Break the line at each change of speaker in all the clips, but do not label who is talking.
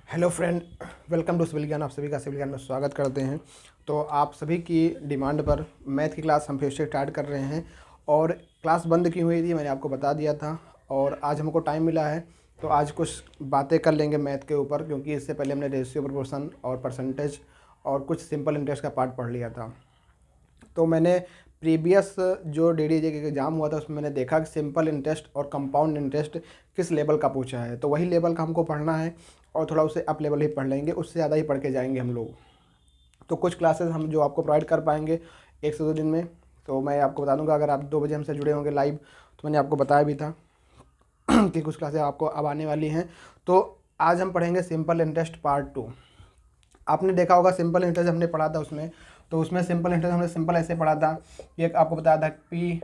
Hello friend, welcome to civil Gyan. आप सभी का सिविल ज्ञान में स्वागत करते हैं। तो आप सभी की डिमांड पर मैथ की क्लास हम फिर से स्टार्ट कर रहे हैं। और क्लास बंद की हुई थी, मैंने आपको बता दिया था। और आज हमको टाइम मिला है तो आज कुछ बातें कर लेंगे मैथ के ऊपर, क्योंकि इससे पहले हमने रेशियो, प्रोपोर्शन और परसेंटेज और कुछ सिंपल इंटरेस्ट का पार्ट पढ़ लिया था। तो मैंने प्रीवियस जो डीडीजे का एग्ज़ाम हुआ था उसमें मैंने देखा कि सिंपल इंटरेस्ट और कंपाउंड इंटरेस्ट किस लेवल का पूछा है, तो वही लेवल का हमको पढ़ना है और थोड़ा उसे अप लेवल ही पढ़ लेंगे, उससे ज़्यादा ही पढ़ के जाएंगे हम लोग। तो कुछ क्लासेस हम जो आपको प्रोवाइड कर पाएंगे 1 से 2 दिन में। तो मैं आपको बता दूंगा, अगर आप 2 बजे हमसे जुड़े होंगे लाइव, तो मैंने आपको बताया भी था कि कुछ क्लासेस आपको अब आने वाली हैं। तो आज हम पढ़ेंगे सिंपल इंटरेस्ट पार्ट 2। आपने देखा होगा सिंपल इंटरेस्ट हमने पढ़ा था उसमें, तो उसमें सिंपल इंटरेस्ट हमने सिंपल ऐसे पढ़ा था कि एक आपको बताया था P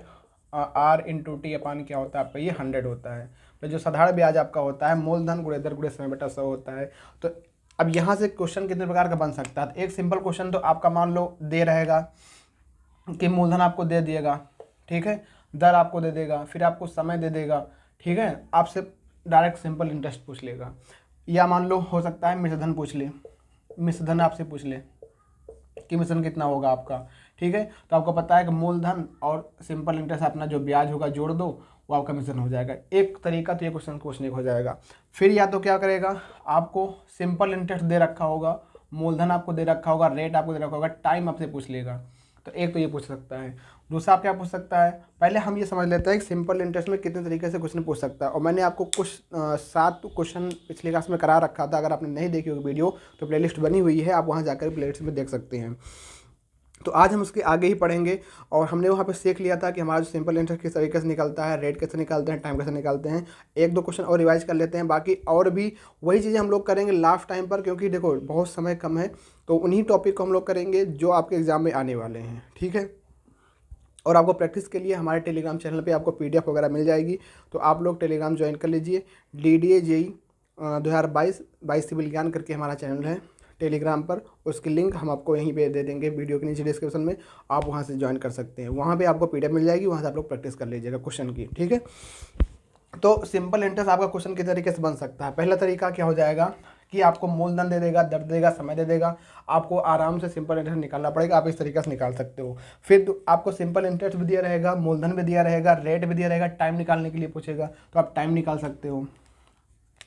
R into T upon क्या होता है आपका, ये 100 होता है। तो जो साधारण ब्याज आपका होता है मूलधन गुणे दर गुणे समय बटा 100 होता है। तो अब यहाँ से क्वेश्चन कितने प्रकार का बन सकता है। एक सिंपल क्वेश्चन तो आपका मान लो दे रहेगा कि मूलधन आपको दे दिएगा, ठीक है, दर आपको दे देगा, फिर आपको समय दे देगा, ठीक है, आपसे डायरेक्ट सिंपल इंटरेस्ट पूछ लेगा। या मान लो हो सकता है मिश्रधन पूछ ले, मिश्रधन आपसे पूछ ले कि मिश्रण कितना होगा आपका, ठीक है। तो आपको पता है कि मूलधन और सिंपल इंटरेस्ट अपना जो ब्याज होगा जोड़ दो, वो आपका मिश्रण हो जाएगा। एक तरीका तो ये क्वेश्चन पूछने का हो जाएगा। फिर या तो क्या करेगा, आपको सिंपल इंटरेस्ट दे रखा होगा, मूलधन आपको दे रखा होगा, रेट आपको दे रखा होगा, टाइम आपसे पूछ लेगा। तो एक तो ये पूछ सकता है। दूसरा आप क्या पूछ सकता है, पहले हम ये समझ लेते हैं कि सिंपल इंटरेस्ट में कितने तरीके से क्वेश्चन पूछ सकता है। और मैंने आपको कुछ 7 क्वेश्चन पिछले क्लास में करा रखा था। अगर आपने नहीं देखी होगी वीडियो तो प्लेलिस्ट बनी हुई है, आप वहाँ जाकर प्लेलिस्ट में देख सकते हैं। तो आज हम उसके आगे ही पढ़ेंगे। और हमने वहाँ पे सीख लिया था कि हमारा जो सिंपल इंटरेस्ट किस तरीके से निकलता है, रेट कैसे निकालते हैं, टाइम कैसे निकालते हैं। 1-2 क्वेश्चन और रिवाइज कर लेते हैं, बाकी और भी वही चीज़ें हम लोग करेंगे लास्ट टाइम पर, क्योंकि देखो बहुत समय कम है। तो उन्हीं टॉपिक को हम लोग करेंगे जो आपके एग्जाम में आने वाले हैं, ठीक है। और आपको प्रैक्टिस के लिए हमारे टेलीग्राम चैनल पे आपको पीडीएफ वगैरह मिल जाएगी, तो आप लोग टेलीग्राम ज्वाइन कर लीजिए। DDA JEE 2022 सिविल ज्ञान करके हमारा चैनल है टेलीग्राम पर। उसकी लिंक हम आपको यहीं पे दे देंगे वीडियो के नीचे डिस्क्रिप्शन में, आप वहाँ से ज्वाइन कर सकते हैं। वहाँ पे आपको पीडीएफ मिल जाएगी, वहाँ से आप लोग प्रैक्टिस कर लीजिएगा क्वेश्चन की, ठीक है। तो सिंपल इंटरेस्ट आपका क्वेश्चन किस तरीके से बन सकता है। पहला तरीका क्या हो जाएगा कि आपको मूलधन दे देगा, दर देगा, समय दे देगा, आपको आराम से सिंपल इंटरेस्ट निकालना पड़ेगा। आप इस तरीके से निकाल सकते हो। फिर आपको सिंपल इंटरेस्ट भी दिया रहेगा, मूलधन भी दिया रहेगा, रेट भी दिया रहेगा, टाइम निकालने के लिए पूछेगा तो आप टाइम निकाल सकते हो।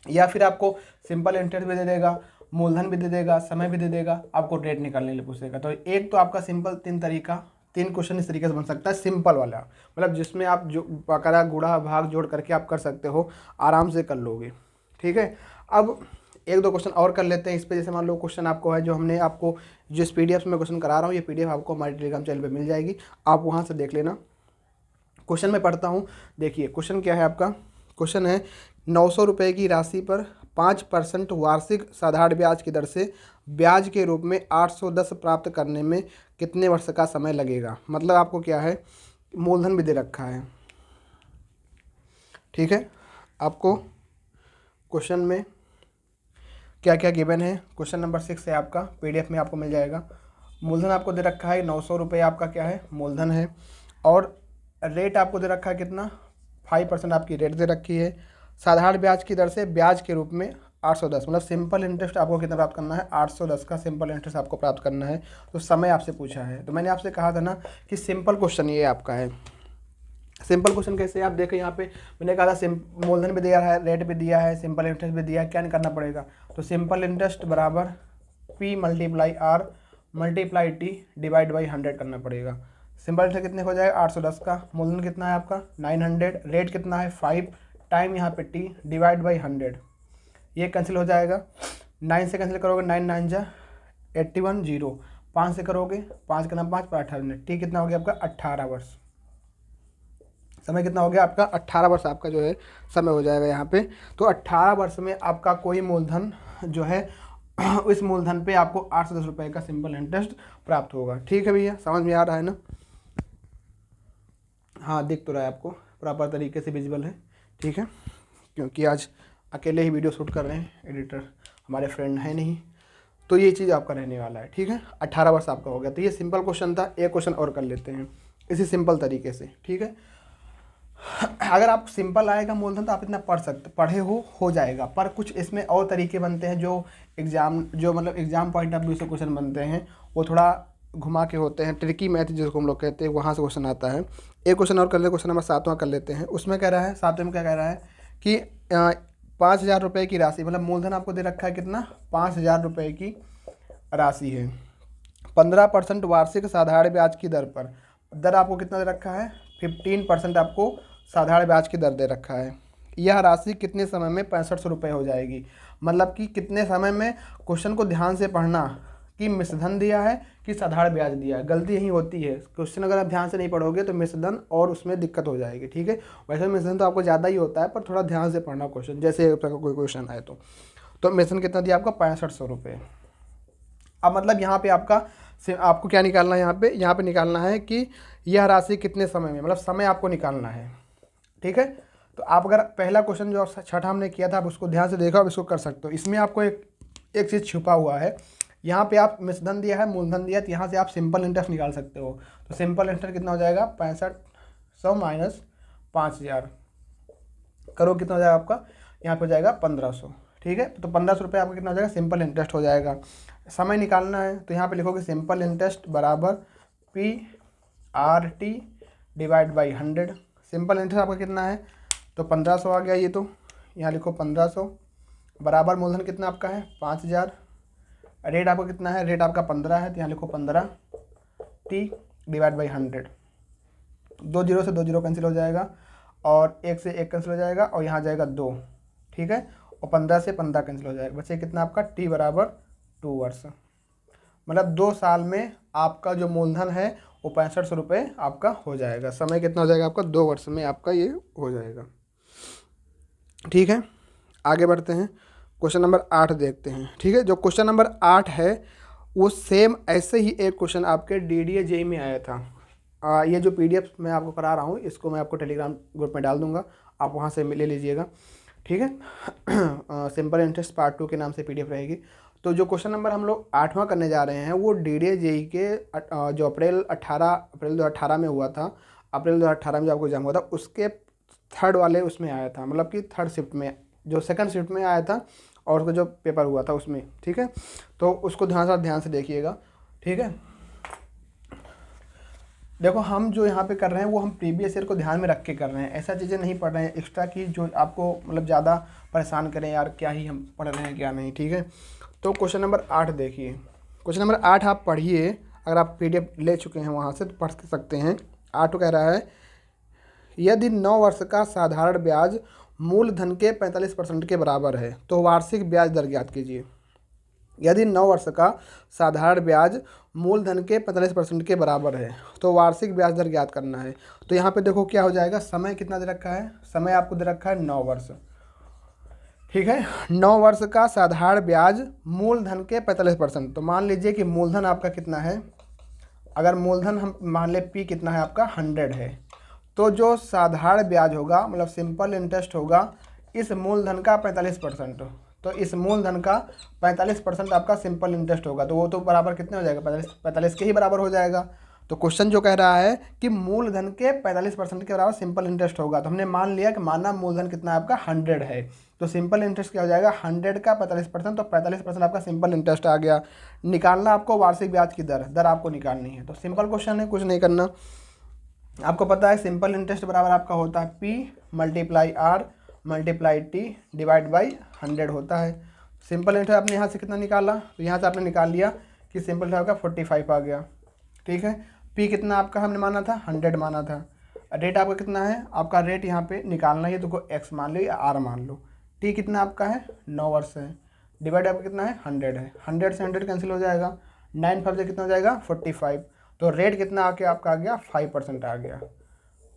या फिर आपको सिंपल इंटरेस्ट भी दे देगा, मूलधन भी दे देगा, समय भी दे देगा, आपको रेट निकालने के लिए पूछेगा। तो एक तो आपका सिंपल 3 क्वेश्चन इस तरीके से बन सकता है सिंपल वाला, मतलब जिसमें आप जो बकारा गुणा भाग जोड़ करके आप कर सकते हो, आराम से कर लोगे, ठीक है। अब 1-2 क्वेश्चन और कर लेते हैं इस पे। जैसे मान लो क्वेश्चन आपको है, जो हमने आपको जो इस पीडीएफ में क्वेश्चन करा रहा हूँ, ये पीडीएफ आपको हमारे टेलीग्राम चैनल पे मिल जाएगी, आप वहाँ से देख लेना। क्वेश्चन में पढ़ता हूँ, देखिए क्वेश्चन क्या है आपका। क्वेश्चन है 900 रुपये की राशि पर 5% वार्षिक साधारण ब्याज की दर से ब्याज के रूप में 810 प्राप्त करने में कितने वर्ष का समय लगेगा। मतलब आपको क्या है, मूलधन भी दे रखा है, ठीक है। आपको क्वेश्चन में क्या क्या गिवन है, क्वेश्चन नंबर 6 है आपका, पीडीएफ में आपको मिल जाएगा। मूलधन आपको दे रखा है 900 रुपये, आपका क्या है, मूलधन है। और रेट आपको दे रखा है कितना, 5% आपकी रेट दे रखी है। साधारण ब्याज की दर से ब्याज के रूप में 810, मतलब सिंपल इंटरेस्ट आपको कितना प्राप्त करना है, 810 का सिंपल इंटरेस्ट आपको प्राप्त करना है। तो समय आपसे पूछा है, तो मैंने आपसे कहा था ना कि सिंपल क्वेश्चन ये आपका है। सिंपल क्वेश्चन कैसे, आप देखें यहाँ पे मैंने कहा था मूलधन भी दिया है, रेट भी दिया है, सिंपल इंटरेस्ट भी दिया है, क्या करना पड़ेगा। तो सिंपल इंटरेस्ट बराबर P × R × T divide by 100 करना पड़ेगा। सिंपल इंटरेस्ट कितने हो जाएगा, 810 का, मूलधन कितना है आपका 900, रेट कितना है 5, टाइम यहाँ पे T डिवाइड बाई 100, ये कैंसिल हो जाएगा। 9 से कैंसिल करोगे, 9 9 जा 81 0, 5 से करोगे, 5 का नाम 5 पर 18 मिनट, T कितना हो गया आपका 18 वर्ष। समय कितना हो गया आपका 18 वर्ष, आपका जो है समय हो जाएगा यहाँ पे। तो 18 वर्ष में आपका कोई मूलधन जो है इस मूलधन पे आपको 810 रुपये का सिंपल इंटरेस्ट प्राप्त होगा, ठीक है भैया, समझ में आ रहा है ना। हाँ दिख तो रहा है आपको, प्रॉपर तरीके से विजिबल है, ठीक है। क्योंकि आज अकेले ही वीडियो शूट कर रहे हैं, एडिटर हमारे फ्रेंड है नहीं, तो ये चीज़ आपका रहने वाला है, ठीक है। 18 वर्ष आपका हो गया। तो ये सिंपल क्वेश्चन था, एक क्वेश्चन और कर लेते हैं इसी सिंपल तरीके से, ठीक है। अगर आप सिंपल आएगा मूलधन तो आप इतना पढ़े हो जाएगा, पर कुछ इसमें और तरीके बनते हैं जो मतलब एग्जाम पॉइंट ऑफ व्यू से क्वेश्चन बनते हैं, वो थोड़ा घुमा के होते हैं, ट्रिकी मैथ जिसको हम लोग कहते हैं, वहाँ से क्वेश्चन आता है। एक क्वेश्चन और कर लेते, क्वेश्चन नंबर 7वां कर लेते हैं। उसमें कह रहा है, 7वें में क्या कह रहा है कि 5,000 रुपये की राशि, मतलब मूलधन आपको दे रखा है कितना, 5,000 रुपये की राशि है, 15% वार्षिक साधारण ब्याज की दर पर। दर आपको कितना दे रखा है, 15% आपको साधारण ब्याज की दर दे रखा है। यह राशि कितने समय में 6500 रुपये हो जाएगी, मतलब कि कितने समय में। क्वेश्चन को ध्यान से पढ़ना कि मिश्रधन दिया है कि साधारण ब्याज दिया है, गलती यही होती है। क्वेश्चन अगर आप ध्यान से नहीं पढ़ोगे तो मिश्रधन और उसमें दिक्कत हो जाएगी, ठीक है। वैसे मिश्रधन तो आपको ज़्यादा ही होता है, पर थोड़ा ध्यान से पढ़ना क्वेश्चन, जैसे कोई क्वेश्चन आए तो मिश्रधन कितना दिया आपका, 6500 रुपये। अब मतलब यहाँ पे आपको क्या निकालना है, यहाँ पे निकालना है कि यह राशि कितने समय में, मतलब समय आपको निकालना है, ठीक है। तो आप अगर पहला क्वेश्चन जो छठा हमने किया था आप उसको ध्यान से देखो, आप इसको कर सकते हो। इसमें आपको एक चीज़ छुपा हुआ है, यहाँ पे आप मिश्रधन दिया है, मूलधन दिया है, तो यहाँ से आप सिंपल इंटरेस्ट निकाल सकते हो। तो सिंपल इंटरेस्ट कितना हो जाएगा, 6500 माइनस 5,000 करो, कितना हो जाएगा आपका, यहाँ पे हो जाएगा 1500, ठीक है। तो 1500 रुपये आपका कितना हो जाएगा, सिंपल इंटरेस्ट हो जाएगा। समय निकालना है तो यहाँ पे लिखोगे सिंपल इंटरेस्ट बराबर PRT divide by 100। Simple interest आपका कितना है, तो 1500 आ गया ये, तो यहाँ लिखो 1500 बराबर मूलधन कितना आपका है 5000, रेट आपका कितना है, रेट आपका 15 है, तो यहाँ लिखो 15T डिवाइड बाई 100। 2 जीरो से 2 जीरो कैंसिल हो जाएगा, और 1 से 1 कैंसिल हो जाएगा, और यहाँ जाएगा 2, ठीक है। और 15 से 15 कैंसिल हो जाएगा, बचे कितना आपका T बराबर 2 वर्ष। मतलब 2 साल में आपका जो मूलधन है वो 6500 रुपये आपका हो जाएगा। समय कितना हो जाएगा आपका, 2 वर्ष में आपका ये हो जाएगा, ठीक है। आगे बढ़ते हैं, क्वेश्चन नंबर 8 देखते हैं, ठीक है। जो क्वेश्चन नंबर 8 है वो सेम ऐसे ही एक क्वेश्चन आपके DDA JEE में आया था। ये जो PDF मैं आपको करा रहा हूँ इसको मैं आपको टेलीग्राम ग्रुप में डाल दूंगा, आप वहाँ से ले लीजिएगा, ठीक है। सिंपल इंटरेस्ट पार्ट 2 के नाम से PDF रहेगी। तो जो क्वेश्चन नंबर हम लोग 8वां करने जा रहे हैं वो DDA JEE के जो अप्रैल 2018 में हुआ था, अप्रैल 2018 में जो आपको एग्जाम हुआ था उसके थर्ड वाले उसमें आया था, मतलब कि थर्ड शिफ्ट में, जो सेकंड शिफ्ट में आया था, और उसका जो पेपर हुआ था उसमें, ठीक है। तो उसको ध्यान से देखिएगा, ठीक है। देखो हम जो यहाँ पे कर रहे हैं वो हम प्रीवियस ईयर को ध्यान में रख के कर रहे हैं, ऐसा चीज़ें नहीं पढ़ रहे हैं एक्स्ट्रा की जो आपको मतलब ज़्यादा परेशान करें यार क्या ही हम पढ़ रहे हैं क्या नहीं, ठीक है। तो क्वेश्चन नंबर 8 देखिए, क्वेश्चन नंबर 8 आप पढ़िए, अगर आप PDF ले चुके हैं वहाँ से तो पढ़ सकते हैं। 8 कह रहा है, यदि 9 वर्ष का साधारण ब्याज मूलधन के 45% के बराबर है तो वार्षिक ब्याज दर ज्ञात कीजिए। यदि 9 वर्ष का साधारण ब्याज मूलधन के 45% के बराबर है तो वार्षिक ब्याज दर ज्ञात करना है। तो यहाँ पे देखो क्या हो जाएगा, समय कितना दे रखा है, समय आपको दे रखा है 9 वर्ष, ठीक है। 9 वर्ष का साधारण ब्याज मूलधन के 45%, तो मान लीजिए कि मूलधन आपका कितना है, अगर मूलधन हम मान ले P कितना है आपका 100 है, तो जो साधारण ब्याज होगा मतलब सिंपल इंटरेस्ट होगा इस मूलधन का 45%, तो इस मूलधन का 45% आपका सिंपल इंटरेस्ट होगा, तो वो तो बराबर कितने हो जाएगा, 45 के ही बराबर हो जाएगा। तो क्वेश्चन जो कह रहा है कि मूलधन के 45% के बराबर सिंपल इंटरेस्ट होगा, तो हमने मान लिया कि माना मूलधन कितना आपका 100 है, तो सिंपल इंटरेस्ट क्या हो जाएगा 100 का 45%, तो 45% आपका सिंपल इंटरेस्ट आ गया। निकालना आपको वार्षिक ब्याज की दर आपको निकालनी है, तो सिंपल क्वेश्चन है, कुछ नहीं करना। आपको पता है सिंपल इंटरेस्ट बराबर आपका होता है P multiply R multiply T divide by 100 होता है। सिंपल इंटरेस्ट आपने यहाँ से कितना निकाला, तो यहाँ से आपने निकाल लिया कि सिंपल इंटरेस्ट आपका 45 आ गया, ठीक है। P कितना आपका हमने माना था 100 माना था, रेट आपका कितना है, आपका रेट यहाँ पे निकालना है, तो को X मान लो या R मान लो। T कितना आपका है 9 वर्ष है, डिवाइड आपका कितना है 100 है, 100 से 100 कैंसिल हो जाएगा, 9 5 से कितना हो जाएगा 45, तो रेट कितना आके आपका आ गया 5% आ गया,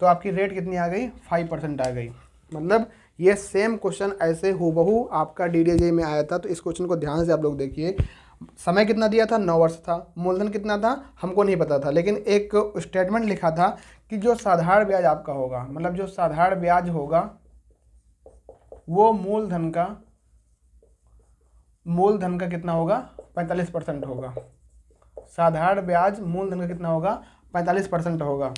तो आपकी रेट कितनी आ गई 5% आ गई। मतलब ये सेम क्वेश्चन ऐसे हूबहू आपका DDA JEE में आया था, तो इस क्वेश्चन को ध्यान से आप लोग देखिए। समय कितना दिया था 9 वर्ष था, मूलधन कितना था हमको नहीं पता था, लेकिन एक स्टेटमेंट लिखा था कि जो साधारण ब्याज आपका होगा, मतलब जो साधारण ब्याज होगा वो मूलधन का कितना होगा 45% होगा, साधारण ब्याज मूलधन का कितना होगा 45% होगा।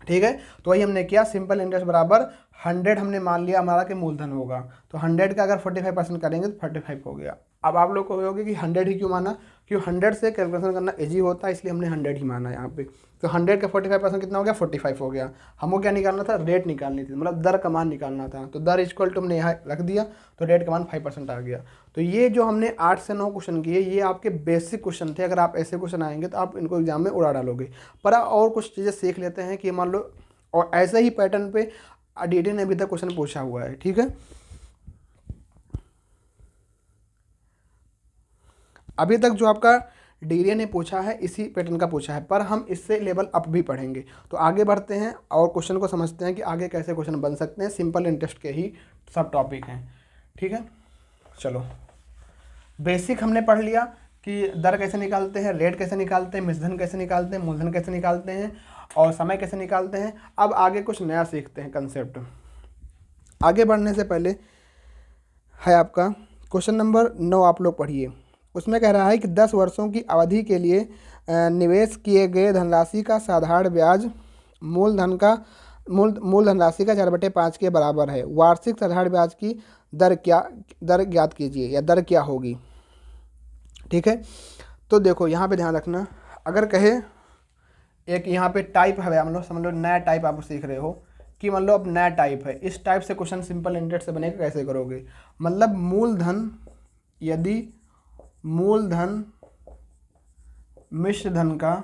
ठीक है। तो वही हमने किया, सिंपल इंटरेस्ट बराबर 100 हमने मान लिया हमारा कि मूलधन होगा, तो 100 का अगर 45% करेंगे तो 45 हो गया। अब आप लोग को होगी कि 100 ही क्यों माना, क्यों 100 से कैलकुलेशन करना इजी होता है, इसलिए हमने 100 ही माना यहाँ पे। तो 100 का 45% कितना हो गया, 45 हो गया। हमको क्या निकालना था, रेट निकालनी थी, मतलब दर का मान निकालना था। तो दर इक्वल टू हमने यहाँ रख दिया, तो रेट का मान 5% आ गया। तो ये जो हमने 8 से 9 क्वेश्चन किए, ये आपके बेसिक क्वेश्चन थे। अगर आप ऐसे क्वेश्चन आएंगे तो आप इनको एग्जाम में उड़ा डालोगे। पर और कुछ चीज़ें सीख लेते हैं कि मान लो, और ऐसे ही पैटर्न पे डीडी ने अभी तक क्वेश्चन पूछा हुआ है। ठीक है, अभी तक जो आपका डीडी ने पूछा है इसी पैटर्न का पूछा है, पर हम इससे लेवल अप भी पढ़ेंगे। तो आगे बढ़ते हैं और क्वेश्चन को समझते हैं कि आगे कैसे क्वेश्चन बन सकते हैं। सिंपल इंटरेस्ट के ही सब टॉपिक हैं। ठीक है, चलो बेसिक हमने पढ़ लिया कि दर कैसे निकालते हैं, रेट कैसे निकालते हैं, मिश्रधन कैसे निकालते हैं, मूलधन कैसे निकालते हैं, और समय कैसे निकालते हैं। अब आगे कुछ नया सीखते हैं कंसेप्ट। आगे बढ़ने से पहले है आपका क्वेश्चन नंबर 9, आप लोग पढ़िए। उसमें कह रहा है कि 10 वर्षों की अवधि के लिए निवेश किए गए धनराशि का साधारण ब्याज मूल धनराशि का 4/5 के बराबर है। वार्षिक साधारण ब्याज की दर ज्ञात कीजिए, या दर क्या होगी। ठीक है, तो देखो यहाँ पे ध्यान रखना, अगर कहे एक यहाँ पे टाइप है, मतलब समझ लो नया टाइप आप सीख रहे हो कि मान लो अब नया टाइप है, इस टाइप से क्वेश्चन सिंपल इंटरेस्ट से बनेगा, कैसे करोगे। मतलब मूलधन, यदि मूलधन मिश्रधन का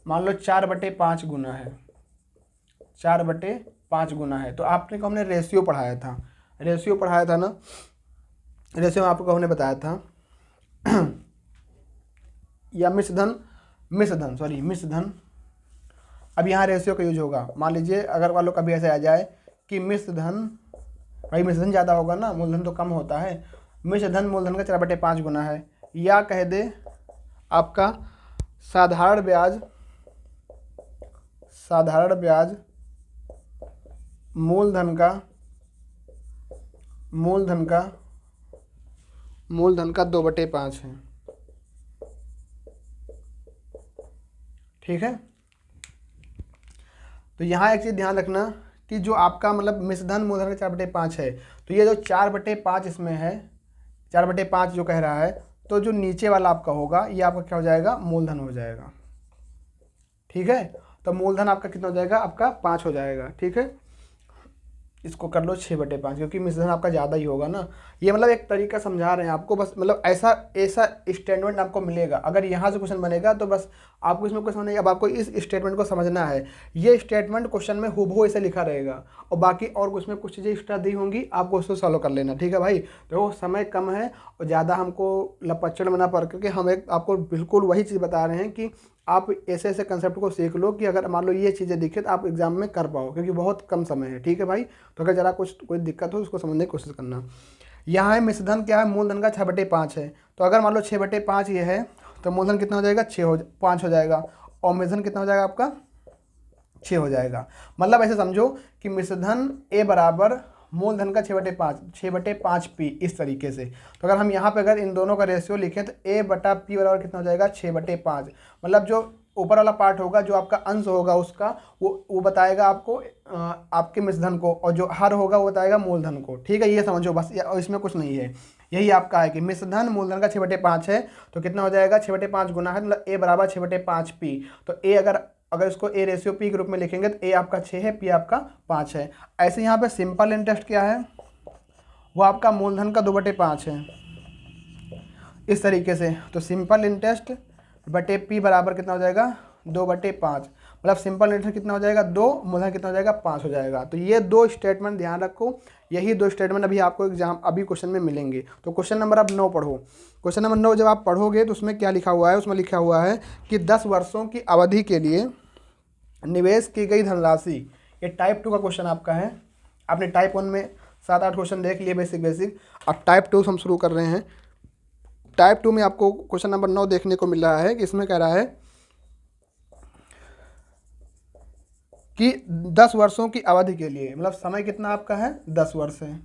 मान लो 4/5 गुना है, 4/5 गुना है, तो आपने को हमने रेशियो पढ़ाया था, ना, रेशियो आपको हमने बताया था या मिश्रधन। अब यहाँ रेशियो का यूज होगा। मान लीजिए अगर वालों कभी ऐसे आ जाए कि मिश्रधन, भाई मिश्रधन ज़्यादा होगा ना, मूलधन तो कम होता है, मिश्रधन मूलधन का 4/5 गुना है, या कह दे आपका साधारण ब्याज मूलधन का 2/5 है। ठीक है, तो यहाँ एक चीज़ ध्यान रखना कि जो आपका मतलब मिश्रधन मूलधन का 4/5 है, तो ये जो 4/5 इसमें है, 4/5 जो कह रहा है, तो जो नीचे वाला आपका होगा ये आपका क्या हो जाएगा, मूलधन हो जाएगा। ठीक है, तो मूलधन आपका कितना हो जाएगा, आपका 5 हो जाएगा। ठीक है, इसको कर लो 6/5, क्योंकि मिश्रधन आपका ज़्यादा ही होगा ना। ये मतलब एक तरीका समझा रहे हैं आपको, बस मतलब ऐसा स्टेटमेंट आपको मिलेगा। अगर यहाँ से क्वेश्चन बनेगा तो बस आपको इसमें कुछ समझ नहीं, अब आपको इस स्टेटमेंट को समझना है। ये स्टेटमेंट क्वेश्चन में हूबहू ऐसे लिखा रहेगा, और बाकी और उसमें कुछ चीज़ें एक्स्ट्रा दी होंगी, आपको उसको सॉल्व कर लेना। ठीक है भाई, तो समय कम है और ज़्यादा हमको लपच्चड़ बना पड़, क्योंकि हम एक आपको बिल्कुल वही चीज़ बता रहे हैं कि आप ऐसे ऐसे कंसेप्ट को सीख लो कि अगर मान लो ये चीज़ें दिखे तो आप एग्जाम में कर पाओ, क्योंकि बहुत कम समय है। ठीक है भाई, तो अगर ज़रा कोई दिक्कत हो उसको समझने की कोशिश करना। यहाँ है मिश्रधन क्या है, मूलधन का 6/5 है, तो अगर मान लो 6/5 ये है, तो मूलधन कितना हो जाएगा, 5 हो जाएगा, और मिश्रधन कितना हो जाएगा आपका 6 हो जाएगा। मतलब ऐसे समझो कि मिश्रधन ए बराबर मूलधन का 6/5 इस तरीके से। तो अगर हम यहाँ पे अगर इन दोनों का रेशियो लिखें तो A/P बराबर कितना हो जाएगा, 6/5। मतलब जो ऊपर वाला पार्ट होगा, जो आपका अंश होगा उसका, वो बताएगा आपको आपके मिश्रधन को, और जो हर होगा वो बताएगा मूलधन को। ठीक है, ये समझो बस, और इसमें कुछ नहीं है। यही आपका है कि मिश्रधन मूलधन का 6/5 है, तो कितना हो जाएगा, 6/5 गुना है, मतलब A बराबर 6/5P। तो A अगर इसको ए रेशियो पी के रूप में लिखेंगे तो ए आपका 6 है, पी आपका 5 है। ऐसे यहाँ पे सिंपल इंटरेस्ट क्या है, वो आपका मूलधन का 2/5 है, इस तरीके से। तो सिंपल इंटरेस्ट बटे पी बराबर कितना हो जाएगा, 2/5। मतलब सिंपल इंटरेस्ट कितना हो जाएगा, 2, मूलधन कितना हो जाएगा, 5 हो जाएगा। तो ये 2 स्टेटमेंट ध्यान रखो, यही 2 स्टेटमेंट अभी आपको एग्जाम अभी क्वेश्चन में मिलेंगे। तो क्वेश्चन नंबर अब 9 पढ़ो। क्वेश्चन नंबर 9 जब आप पढ़ोगे तो उसमें क्या लिखा हुआ है, उसमें लिखा हुआ है कि 10 वर्षों की अवधि के लिए निवेश की गई धनराशि। ये टाइप 2 का क्वेश्चन आपका है। आपने टाइप 1 में 7-8 क्वेश्चन देख लिए बेसिक। अब टाइप 2 हम शुरू कर रहे हैं। टाइप 2 में आपको क्वेश्चन नंबर 9 देखने को मिल रहा है कि इसमें कह रहा है कि 10 वर्षों की अवधि के लिए, मतलब समय कितना आपका है, 10 वर्ष है।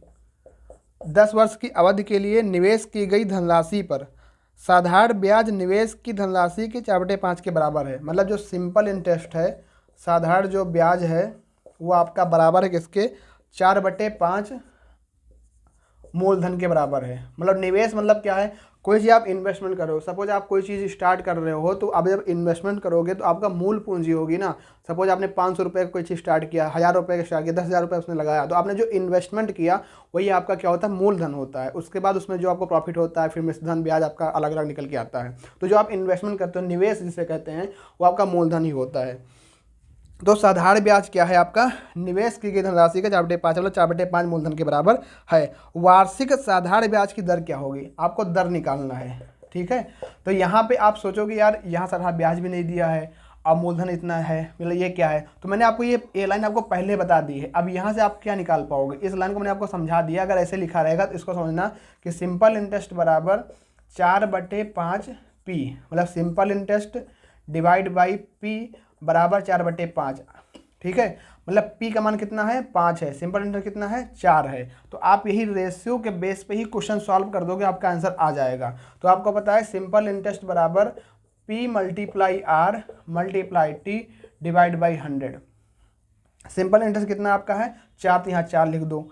10 वर्ष की अवधि के लिए निवेश की गई धनराशि पर साधारण ब्याज निवेश की धनराशि के 4/5 के बराबर है। मतलब जो सिंपल इंटरेस्ट है, साधारण जो ब्याज है वो आपका बराबर है किसके, 4/5 मूलधन के बराबर है। मतलब निवेश मतलब क्या है, कोई चीज़ आप इन्वेस्टमेंट करो, सपोज आप कोई चीज़ स्टार्ट कर रहे हो तो अब जब इन्वेस्टमेंट करोगे तो आपका मूल पूंजी होगी ना। सपोज आपने 500 रुपये का कोई चीज़ स्टार्ट किया, 1000 रुपये का स्टार्ट किया, 10,000 रुपये उसने लगाया, तो आपने जो इन्वेस्टमेंट किया वही आपका क्या होता है, मूलधन होता है। उसके बाद उसमें जो आपको प्रॉफिट होता है फिर मिश्रधन ब्याज आपका अलग अलग निकल के आता है। तो जो आप इन्वेस्टमेंट करते हो, निवेश जिसे कहते हैं, वो आपका मूलधन ही होता है। तो साधारण ब्याज क्या है आपका, निवेश की गई धनराशि का 4/5, मतलब 4/5 मूलधन के बराबर है। वार्षिक साधारण ब्याज की दर क्या होगी, आपको दर निकालना है। ठीक है, तो यहाँ पे आप सोचोगे यार यहाँ साधारण ब्याज भी नहीं दिया है, अब मूलधन इतना है, मतलब ये क्या है। तो मैंने आपको ये लाइन आपको पहले बता दी है। अब यहाँ से आप क्या निकाल पाओगे, इस लाइन को मैंने आपको समझा दिया। अगर ऐसे लिखा रहेगा तो इसको समझना कि सिंपल इंटरेस्ट बराबर 4/5 पी, मतलब simple interest divide by P बराबर 4/5। ठीक है, मतलब P का मान कितना है, 5 है, सिंपल इंटरेस्ट कितना है, 4 है। तो आप यही रेशियो के बेस पे ही क्वेश्चन सॉल्व कर दोगे, आपका आंसर आ जाएगा। तो आपको पता है सिंपल इंटरेस्ट बराबर P multiply R multiply T divide by 100। Simple interest कितना आपका है, 4, तो यहाँ 4 लिख दो।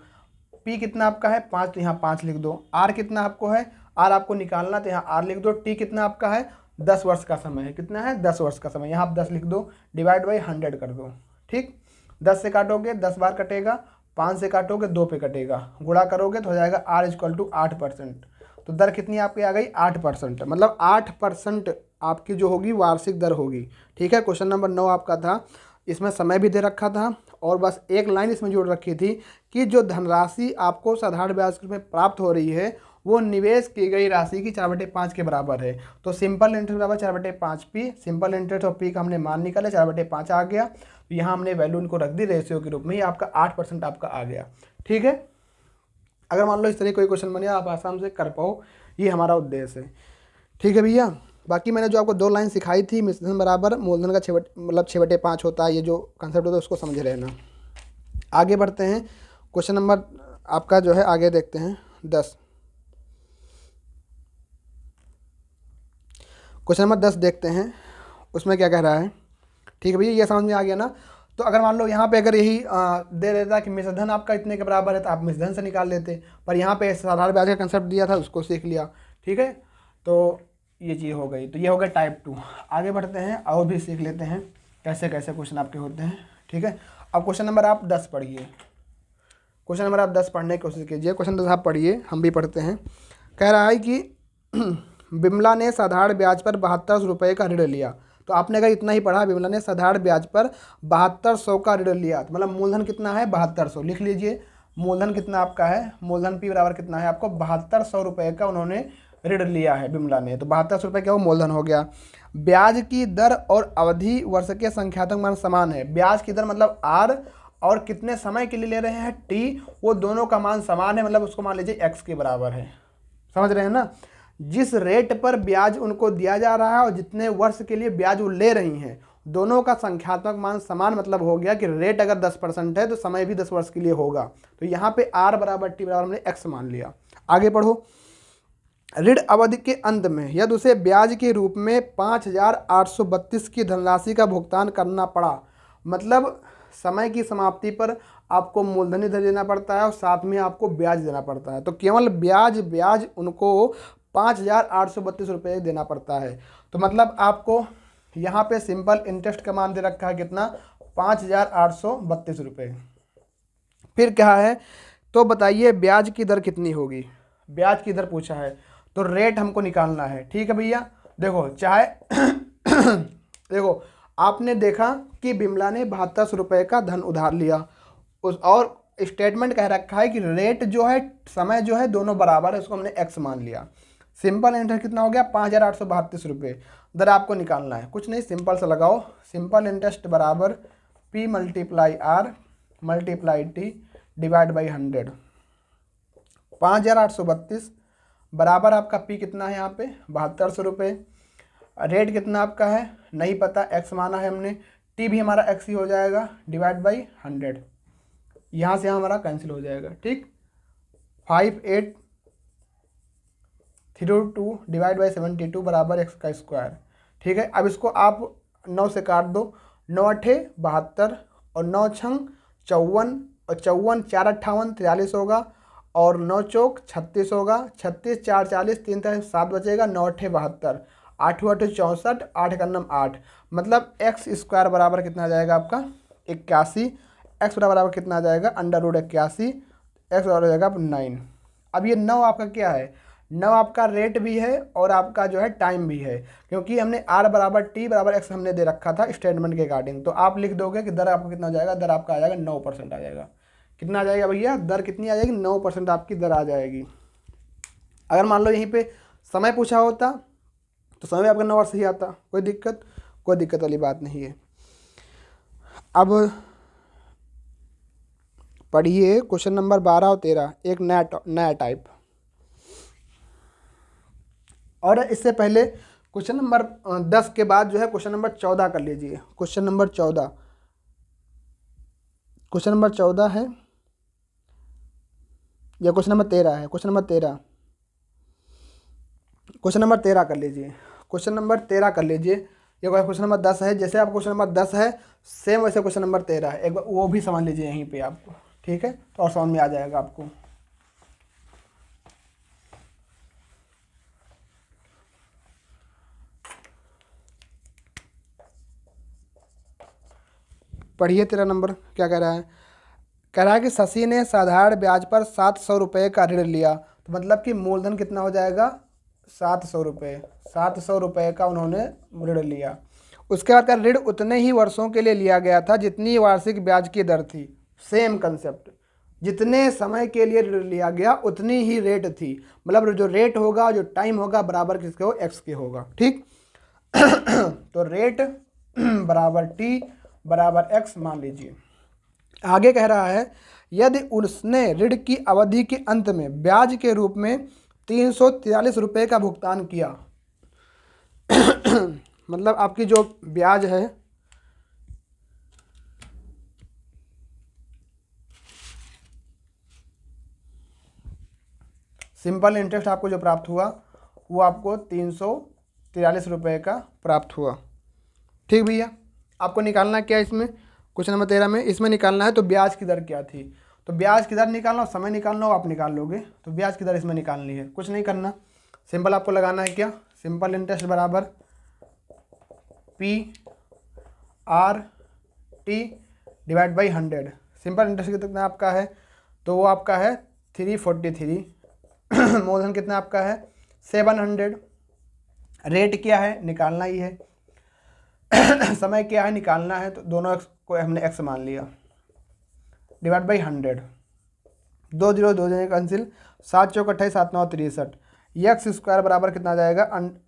P कितना आपका है, 5, तो यहाँ 5 लिख दो। R कितना आपको है, R आपको निकालना, तो यहाँ R लिख दो। T कितना आपका है, 10 वर्ष का समय है। कितना है, 10 वर्ष का समय, यहाँ आप 10 लिख दो, डिवाइड बाई 100 कर दो। ठीक, 10 से काटोगे 10 बार कटेगा, 5 से काटोगे 2 पे कटेगा, गुणा करोगे तो हो जाएगा R इक्वल टू 8%। तो दर कितनी आपकी आ गई, 8%। मतलब 8% आपकी जो होगी वार्षिक दर होगी। ठीक है, क्वेश्चन नंबर 9 आपका था, इसमें समय भी दे रखा था और बस एक लाइन इसमें जोड़ रखी थी कि जो धनराशि आपको साधारण ब्याज के रूप में प्राप्त हो रही है वो निवेश की गई राशि की 4/5 के बराबर है। तो सिंपल इंटरेस्ट बराबर 4/5 पी, सिंपल इंटरेस्ट और पी का हमने मान निकाला, 4/5 आ गया। तो यहाँ हमने वैल्यू इनको रख दी रेशियो के रूप में, ये आपका 8% आपका आ गया। ठीक है, अगर मान लो इस तरह कोई क्वेश्चन बने आप आसानी से कर पाओ, ये हमारा उद्देश्य है। ठीक है भैया, बाकी मैंने जो आपको 2 लाइन सिखाई थी, मिश्रधन बराबर मूलधन का 6/5 होता है, ये जो कंसेप्ट होता है उसको समझ रहना। आगे बढ़ते हैं, क्वेश्चन नंबर आपका जो है आगे देखते हैं 10। क्वेश्चन नंबर 10 देखते हैं, उसमें क्या कह रहा है। ठीक है भैया, ये समझ में आ गया ना। तो अगर मान लो यहाँ पे अगर यही दे देता कि मिश्रधन आपका इतने के बराबर है तो आप मिश्रधन से निकाल लेते, पर यहाँ पे साधारण ब्याज का कंसेप्ट दिया था उसको सीख लिया। ठीक है, तो ये चीज़ हो गई। तो ये हो गया टाइप 2। आगे बढ़ते हैं और भी सीख लेते हैं कैसे कैसे क्वेश्चन आपके होते हैं। ठीक है, अब क्वेश्चन नंबर आप 10 पढ़िए। क्वेश्चन नंबर आप 10 पढ़ने की कोशिश कीजिए। क्वेश्चन 10 आप पढ़िए, हम भी पढ़ते हैं। कह रहा है कि बिमला ने साधारण ब्याज पर 7200 रुपये का ऋण लिया। तो आपने अगर इतना ही पढ़ा, बिमला ने साधारण ब्याज पर 7200 का ऋण लिया, तो मतलब मूलधन कितना है, 7200 लिख लीजिए। मूलधन कितना आपका है, मूलधन पी बराबर कितना है आपको, 7200 रुपये का उन्होंने ऋण लिया है बिमला ने। तो 7200 रुपये क्या वो मूलधन हो गया। ब्याज की दर और अवधि वर्ष के संख्यात्मक मान समान है। ब्याज की दर मतलब R और कितने समय के लिए ले रहे हैं T, वो दोनों का मान समान है, मतलब उसको मान लीजिए X के बराबर है। समझ रहे हैं ना। जिस रेट पर ब्याज उनको दिया जा रहा है और जितने वर्ष के लिए ब्याज वो ले रही हैं, दोनों का संख्यात्मक मान समान, मतलब हो गया कि रेट अगर 10% है तो समय भी 10 वर्ष के लिए होगा। तो यहाँ पे R बराबर T बराबर हमने X मान लिया। आगे पढ़ो। ऋण अवधि के अंत में यदि उसे ब्याज के रूप में 5,832 की धनराशि का भुगतान करना पड़ा, मतलब समय की समाप्ति पर आपको मूलधन इधर देना पड़ता है और साथ में आपको ब्याज देना पड़ता है। तो केवल ब्याज उनको 5,832 रुपये देना पड़ता है। तो मतलब आपको यहाँ पे सिंपल इंटरेस्ट का मान दे रखा है कितना, 5,832 रुपये। फिर क्या है, तो बताइए ब्याज की दर कितनी होगी। ब्याज की दर पूछा है तो रेट हमको निकालना है। ठीक है भैया, देखो चाहे देखो आपने देखा कि बिमला ने 7200 रुपये का धन उधार लिया और स्टेटमेंट कह रखा है कि रेट जो है, समय जो है, दोनों बराबर है, उसको हमने X मान लिया। सिंपल इंटरेस्ट कितना हो गया, 5,832 रुपये। दर आपको निकालना है, कुछ नहीं सिंपल सा लगाओ, सिंपल इंटरेस्ट बराबर P multiply R multiply T divide by 100। 5,832 बराबर आपका P कितना है यहाँ पे, 7200 रुपये। रेट कितना आपका है नहीं पता, X माना है हमने, T भी हमारा X ही हो जाएगा, डिवाइड बाई 100। यहाँ से हमारा कैंसिल हो जाएगा। ठीक, 3/2 डिवाइड बाई 72 बराबर x का स्क्वायर। ठीक है, अब इसको आप 9 से काट दो, 9 अठे 72 और 9 छंग 54 और 54 4 58 43 होगा और 9 चौक 36 होगा, 36 4 40 3 7 बचेगा, 9 अठे 72 8 अठे 64 8 का नम 8, मतलब एक्स स्क्वायर बराबर कितना आ जाएगा आपका 81। एक्स बराबर कितना आ जाएगा √81, एक्स बराबर हो जाएगा 9। अब ये 9 आपका क्या है, 9 आपका रेट भी है और आपका जो है टाइम भी है, क्योंकि हमने r बराबर t बराबर x हमने दे रखा था स्टेटमेंट के अकॉर्डिंग। तो आप लिख दोगे कि दर आपका कितना हो जाएगा, दर आपका आ जाएगा 9% आ जाएगा। कितना आ जाएगा भैया, दर कितनी आ जाएगी, 9% आपकी दर आ जाएगी। अगर मान लो यहीं पे समय पूछा होता तो समय आपका 9 सही आता, कोई दिक्कत वाली बात नहीं है। अब पढ़िए क्वेश्चन नंबर 12 और 13, एक नया टाइप। और इससे पहले क्वेश्चन नंबर 10 के बाद जो है क्वेश्चन नंबर 14 कर लीजिए। क्वेश्चन नंबर 14 है या क्वेश्चन नंबर 13 है, क्वेश्चन नंबर 13 कर लीजिए। क्वेश्चन नंबर 13 कर लीजिए। ये क्वेश्चन नंबर 10 है, जैसे आप क्वेश्चन नंबर 10 है सेम वैसे क्वेश्चन नंबर 13 है, एक बार वो भी समझ लीजिए यहीं पे आपको। ठीक है, तो और समझ में आ जाएगा आपको। पढ़िए 13 नंबर क्या कह रहा है, कह रहा है कि शशि ने साधारण ब्याज पर 700 रुपये का ऋण लिया। तो मतलब कि मूलधन कितना हो जाएगा 700 रुपये, 700 रुपये का उन्होंने ऋण लिया। उसके बाद का ऋण उतने ही वर्षों के लिए लिया गया था जितनी वार्षिक ब्याज की दर थी। सेम कंसेप्ट, जितने समय के लिए ऋण लिया गया उतनी ही रेट थी, मतलब जो रेट होगा जो टाइम होगा बराबर किसके हो, एक्स के होगा। ठीक तो रेट बराबर टी बराबर एक्स मान लीजिए। आगे कह रहा है यदि उसने ऋण की अवधि के अंत में ब्याज के रूप में 343 रुपये का भुगतान किया मतलब आपकी जो ब्याज है सिंपल इंटरेस्ट आपको जो प्राप्त हुआ वो आपको 343 रुपये का प्राप्त हुआ। ठीक भैया, आपको निकालना क्या है इसमें, क्वेश्चन नंबर 13 में इसमें निकालना है तो ब्याज की दर क्या थी। तो ब्याज की दर निकालना और समय निकालना हो, आप निकाल लोगे। तो ब्याज की दर इसमें निकालनी है, कुछ नहीं करना, सिंपल आपको लगाना है क्या, सिंपल इंटरेस्ट बराबर P/R/T divide by 100। Simple interest कितना आपका है, तो वो आपका है 343। मूलधन कितना आपका है 700। रेट क्या है निकालना ही है समय क्या है निकालना है, तो दोनों एक्स को हमने एक्स मान लिया डिवाइड बाई 100। 2 0 2 जने कैंसिल, 7 चौक 28 7 9 63। एक्स स्क्वायर बराबर कितना आ जाएगा,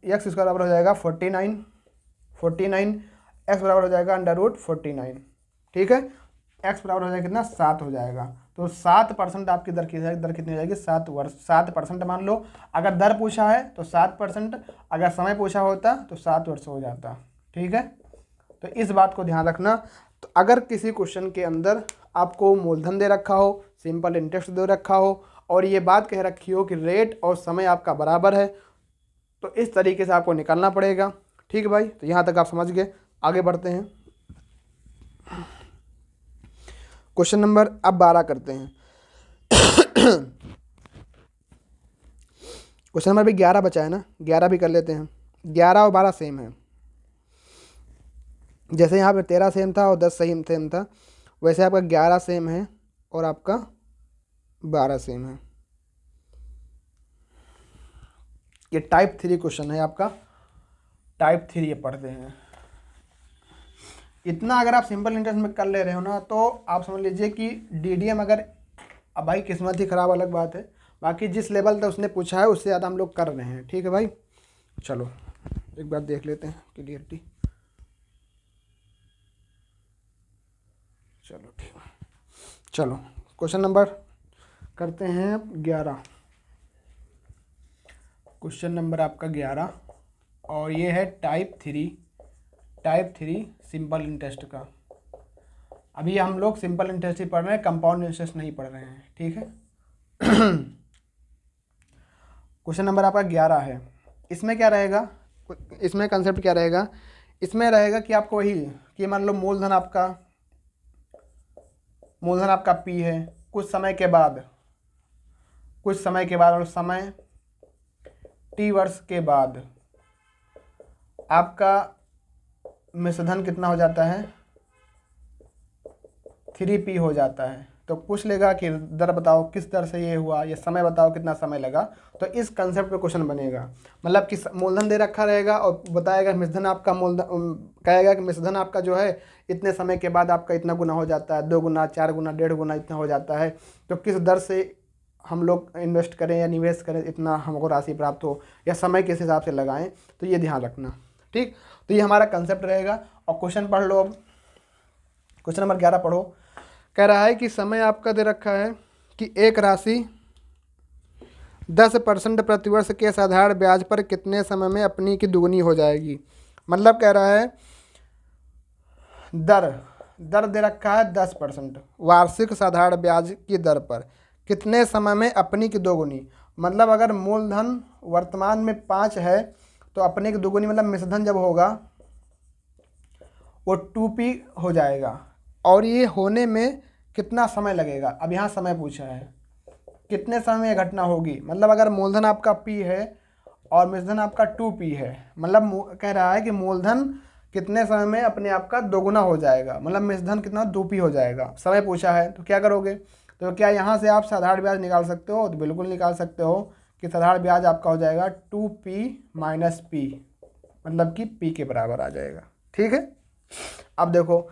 एक्स स्क्वायर बराबर हो जाएगा 49। एक्स बराबर हो जाएगा √49। ठीक है, एक्स बराबर हो जाएगा कितना 7 हो जाएगा। तो 7% आपकी दर की दर कितनी हो जाएगी 7% मान लो। अगर दर पूछा है तो 7%, अगर समय पूछा होता तो 7 वर्ष हो जाता। ठीक है, तो इस बात को ध्यान रखना। तो अगर किसी क्वेश्चन के अंदर आपको मूलधन दे रखा हो, सिंपल इंटरेस्ट दे रखा हो और ये बात कह रखी हो कि रेट और समय आपका बराबर है, तो इस तरीके से आपको निकालना पड़ेगा। ठीक है भाई, तो यहाँ तक आप समझ गए। आगे बढ़ते हैं, क्वेश्चन नंबर अब 12 करते हैं। क्वेश्चन नंबर भी 11 बचा है ना, 11 भी कर लेते हैं। 11 और 12 सेम है, जैसे यहाँ पे 13 सेम था और 10 सेम था, वैसे आपका 11 सेम है और आपका 12 सेम है। ये टाइप 3 क्वेश्चन है आपका, टाइप 3 ये पढ़ते हैं। इतना अगर आप सिंपल इंटरेस्ट में कर ले रहे हो ना तो आप समझ लीजिए कि डीडीएम, अगर अब भाई किस्मत ही ख़राब अलग बात है, बाकी जिस लेवल तक उसने पूछा है उससे ज़्यादा हम लोग कर रहे हैं। ठीक है भाई, चलो एक बार देख लेते हैं क्लियरिटी। चलो ठीक है, चलो क्वेश्चन नंबर करते हैं 11। क्वेश्चन नंबर आपका 11 और ये है टाइप 3 सिंपल इंटरेस्ट का। अभी हम लोग सिंपल इंटरेस्ट ही पढ़ रहे हैं, कंपाउंड इंटरेस्ट नहीं पढ़ रहे हैं। ठीक है क्वेश्चन नंबर आपका 11 है। इसमें क्या रहेगा, इसमें कंसेप्ट क्या रहेगा, इसमें रहेगा कि आपको वही कि मान लो मूलधन आपका P है, कुछ समय के बाद और समय T वर्ष के बाद आपका मिश्रधन कितना हो जाता है, 3P हो जाता है। तो पूछ लेगा कि दर बताओ किस दर से ये हुआ, या समय बताओ कितना समय लगा। तो इस कंसेप्ट पे क्वेश्चन बनेगा, मतलब कि मूलधन दे रखा रहेगा और बताएगा मिश्रधन आपका कहेगा कि मिश्रधन आपका जो है इतने समय के बाद आपका इतना गुना हो जाता है, 2 गुना, 4 गुना, 1.5 गुना इतना हो जाता है। तो किस दर से हम लोग इन्वेस्ट करें या निवेश करें, इतना हमको राशि प्राप्त हो, या समय किस हिसाब से लगाएं, तो ये ध्यान रखना। ठीक, तो ये हमारा कंसेप्ट रहेगा। और क्वेश्चन पढ़ लो। अब क्वेश्चन नंबर 11 पढ़ो। कह रहा है कि समय आपका दे रखा है कि एक राशि 10% प्रतिवर्ष के साधारण ब्याज पर कितने समय में अपनी की दुगनी हो जाएगी। मतलब कह रहा है दर दे रखा है 10% वार्षिक साधारण ब्याज की दर पर कितने समय में अपनी की दोगुनी। मतलब अगर मूलधन वर्तमान में 5 है तो अपने की दोगुनी मतलब मिश्रधन जब होगा वो 2P हो जाएगा। और ये होने में कितना समय लगेगा, अब यहाँ समय पूछा है कितने समय में ये घटना होगी। मतलब अगर मूलधन आपका P है और मिश्रधन आपका 2P है, मतलब कह रहा है कि मूलधन कितने समय में अपने आप का दोगुना हो जाएगा, मतलब मिश्रधन कितना 2P हो जाएगा। समय पूछा है तो क्या करोगे, तो क्या यहाँ से आप साधारण ब्याज निकाल सकते हो, तो बिल्कुल निकाल सकते हो कि साधारण ब्याज आपका हो जाएगा 2P माइनस P, मतलब कि P के बराबर आ जाएगा। ठीक है, अब देखो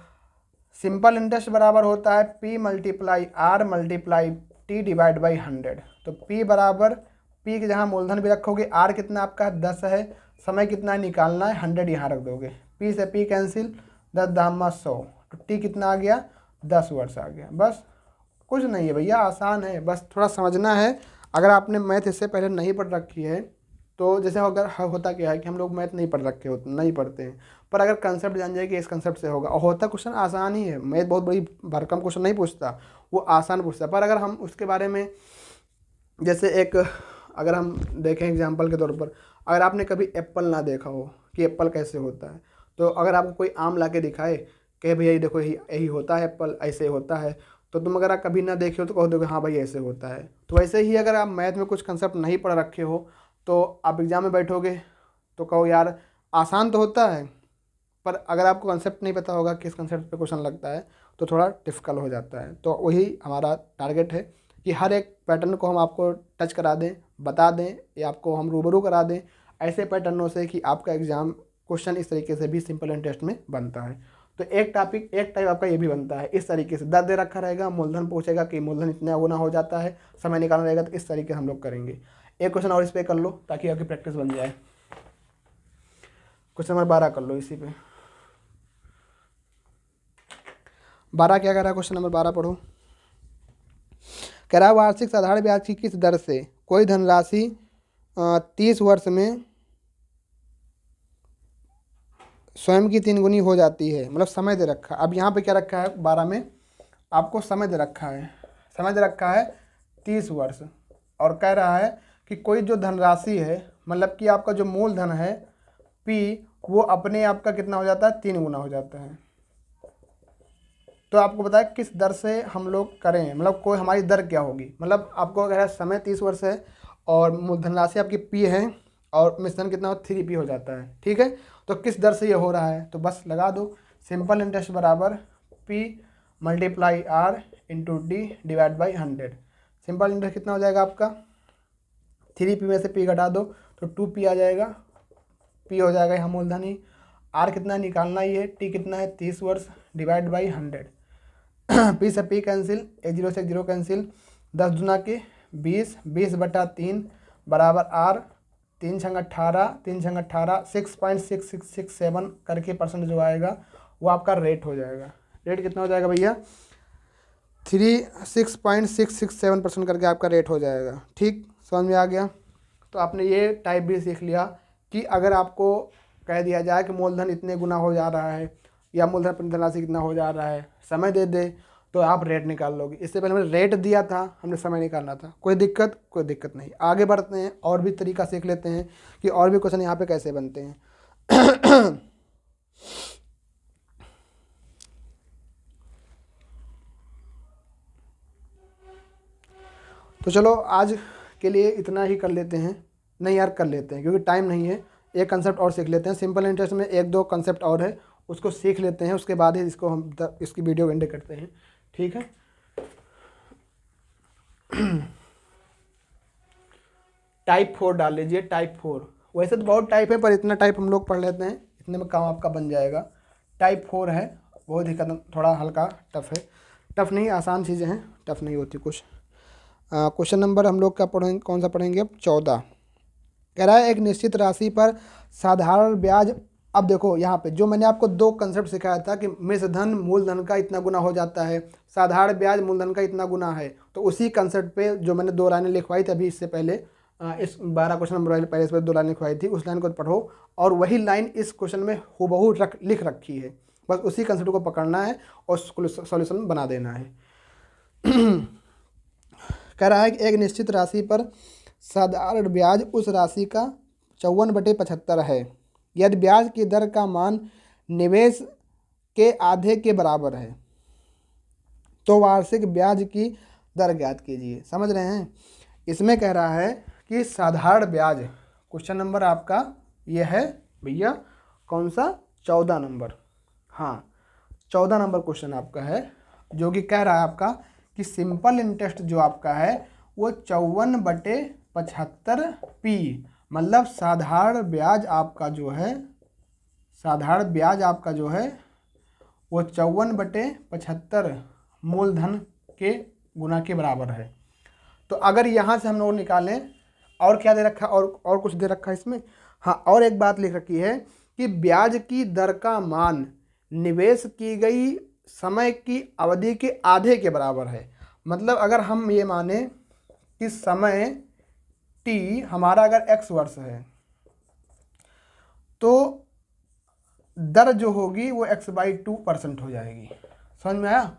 सिंपल इंटरेस्ट बराबर होता है P multiply R multiply T divide by 100। तो P बराबर P के जहाँ मूलधन भी रखोगे, R कितना आपका 10 है, समय कितना निकालना है 100 यहाँ रख दोगे, P से P कैंसिल, 10 दामा 100, तो T कितना आ गया 10 वर्ष आ गया। बस कुछ नहीं है भैया, आसान है, बस थोड़ा समझना है। अगर आपने मैथ इससे पहले नहीं पढ़ रखी है तो जैसे अगर होता क्या है कि हम लोग मैथ नहीं पढ़ रखे होते, नहीं पढ़ते हैं, पर अगर कंसेप्ट जान जाए कि इस कंसेप्ट से होगा, और होता क्वेश्चन आसान ही है, मैथ बहुत बड़ी भरकम क्वेश्चन नहीं पूछता, वो आसान पूछता है। पर अगर हम उसके बारे में जैसे अगर हम देखें एग्जांपल के तौर पर, अगर आपने कभी एप्पल ना देखा हो कि एप्पल कैसे होता है, तो अगर आपको कोई आम ला के दिखाए कि भैया ये देखो यही होता है एप्पल, ऐसे होता है, तो तुम अगर आप कभी ना देखे हो तो कहो दोगे हाँ भाई ऐसे होता है। तो वैसे ही अगर आप मैथ में कुछ कंसेप्ट नहीं पढ़ रखे हो तो आप एग्ज़ाम में बैठोगे तो कहो यार आसान तो होता है, पर अगर आपको कंसेप्ट नहीं पता होगा किस कंसेप्ट पे क्वेश्चन लगता है तो थोड़ा डिफ़िकल्ट हो जाता है। तो वही हमारा टारगेट है कि हर एक पैटर्न को हम आपको टच करा दें, बता दें, या आपको हम रूबरू करा दें ऐसे पैटर्नों से कि आपका एग्ज़ाम क्वेश्चन इस तरीके से भी सिंपल एंड टेस्ट में बनता है। तो एक टाइप आपका ये भी बनता है इस तरीके से, दर दे रखा रहेगा, मूलधन पूछेगा कि मूलधन इतना गुना हो जाता है, समय निकालना रहेगा, तो इस तरीके हम लोग करेंगे। एक क्वेश्चन और इस पर कर लो ताकि आपकी प्रैक्टिस बन जाए। क्वेश्चन नंबर 12 कर लो इसी पे। 12 क्या कह रहा है, क्वेश्चन नंबर 12 पढ़ो। कह रहा है वार्षिक साधारण ब्याज की किस दर से कोई धनराशि 30 वर्ष में स्वयं की 3 गुनी हो जाती है। मतलब समय दे रखा है। अब यहाँ पे क्या रखा है 12 में, आपको समय दे रखा है, समय दे रखा है 30 वर्ष, और कह रहा है कि कोई जो धनराशि है, मतलब कि आपका जो मूलधन है P, वो अपने आप का कितना हो जाता है 3 गुना हो जाता है। तो आपको बताया किस दर से हम लोग करें, मतलब कोई हमारी दर क्या होगी। मतलब आपको अगर है समय 30 वर्ष है और धनराशि आपकी P है और मिश्रण कितना हो 3P हो जाता है। ठीक है, तो किस दर से ये हो रहा है, तो बस लगा दो सिंपल इंटरेस्ट बराबर P multiply R into D divide by 100। Simple interest कितना हो जाएगा आपका, 3P में से P घटा दो तो 2P आ जाएगा, P हो जाएगा यहाँ मूलधन ही, R कितना निकालना ही है, T कितना है 30 वर्ष डिवाइड बाई 100। P से P कैंसिल, 1 0 से 1 0 कैंसिल, 10 दूना के 20, 20/3 बराबर R, 3 छंग 18, 3 छंग 18, 6.6667 करके परसेंट जो आएगा वो आपका रेट हो जाएगा। रेट कितना हो जाएगा भैया 6.667% करके आपका रेट हो जाएगा। ठीक, समझ में आ गया। तो आपने ये टाइप भी सीख लिया कि अगर आपको कह दिया जाए कि मूलधन इतने गुना हो जा रहा है या मूलधन धनराशि कितना हो जा रहा है, समय दे दे तो आप रेट निकाल लोगे। इससे पहले मैंने रेट दिया था, हमने समय निकालना था। कोई दिक्कत नहीं। आगे बढ़ते हैं और भी तरीका सीख लेते हैं कि और भी क्वेश्चन यहाँ पे कैसे बनते हैं। तो चलो आज के लिए इतना ही कर लेते हैं। नहीं यार, कर लेते हैं क्योंकि टाइम नहीं है। एक कंसेप्ट और सीख लेते हैं। सिंपल इंटरेस्ट में एक दो कंसेप्ट और है, उसको सीख लेते हैं, उसके बाद ही इसको हम इसकी वीडियो एंड करते हैं। ठीक है। टाइप 4 डाल लीजिए, टाइप 4। वैसे तो बहुत टाइप है पर इतना टाइप हम लोग पढ़ लेते हैं, इतने में काम आपका बन जाएगा। टाइप 4 है, बहुत ही थोड़ा हल्का टफ है। टफ नहीं, आसान चीज़ें हैं, टफ नहीं होती कुछ। क्वेश्चन नंबर हम लोग का पढ़ेंगे, कौन सा पढ़ेंगे अब? 14 कह रहा है एक निश्चित राशि पर साधारण ब्याज। अब देखो यहाँ पे जो मैंने आपको दो कंसेप्ट सिखाया था कि मिश्र धन मूलधन का इतना गुना हो जाता है, साधारण ब्याज मूलधन का इतना गुना है, तो उसी कंसेप्ट पे जो मैंने दो लाइनें लिखवाई थी अभी इससे पहले, इस 12 क्वेश्चन नंबर पहले इस पर दो लाइन लिखवाई थी, उस लाइन को पढ़ो और वही लाइन इस क्वेश्चन में हूबहू लिख रखी है। बस उसी कंसेप्ट को पकड़ना है और सॉल्यूशन बना देना है। कह रहा है कि एक निश्चित राशि पर साधारण ब्याज उस राशि का 54/75 है यदि ब्याज की दर का मान निवेश के आधे के बराबर है तो वार्षिक ब्याज की दर ज्ञात कीजिए। समझ रहे हैं? इसमें कह रहा है कि साधारण ब्याज, क्वेश्चन नंबर आपका ये है भैया कौन सा? 14 नंबर। हाँ, 14 नंबर क्वेश्चन आपका है, जो कि कह रहा है आपका कि सिंपल इंटरेस्ट जो आपका है वो 54/75 पी, मतलब साधारण ब्याज आपका जो है, साधारण ब्याज आपका जो है वो 54/75 मूलधन के गुना के बराबर है। तो अगर यहाँ से हम लोग निकालें, और क्या दे रखा है, और कुछ दे रखा है इसमें। हाँ, और एक बात लिख रखी है कि ब्याज की दर का मान निवेश की गई समय की अवधि के आधे के बराबर है। मतलब अगर हम ये माने कि समय t हमारा अगर x वर्ष है तो दर जो होगी वो x/2% हो जाएगी। समझ में आया?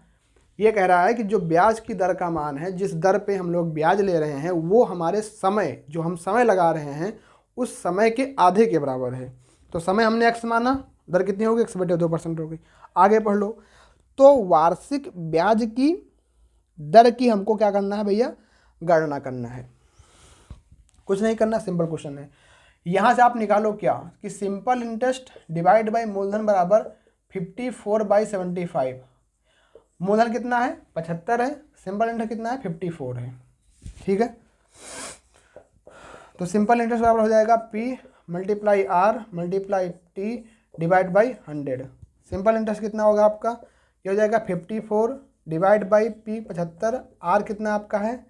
ये कह रहा है कि जो ब्याज की दर का मान है, जिस दर पे हम लोग ब्याज ले रहे हैं, वो हमारे समय, जो हम समय लगा रहे हैं उस समय के आधे के बराबर है। तो समय हमने x माना, दर कितनी होगी? x/2% होगी। आगे पढ़ लो। तो वार्षिक ब्याज की दर की हमको क्या करना है भैया? गणना करना है। कुछ नहीं करना, सिंपल क्वेश्चन है। यहाँ से आप निकालो क्या कि सिंपल इंटरेस्ट डिवाइड बाई मूलधन बराबर 54/75। मूलधन कितना है? 75 है। सिंपल इंटरेस्ट कितना है? 54 है। ठीक है। तो सिंपल इंटरेस्ट बराबर हो जाएगा P × R × T divide by 100। Simple interest कितना होगा आपका? ये हो जाएगा 54 डिवाइड बाई P 75। R कितना आपका है?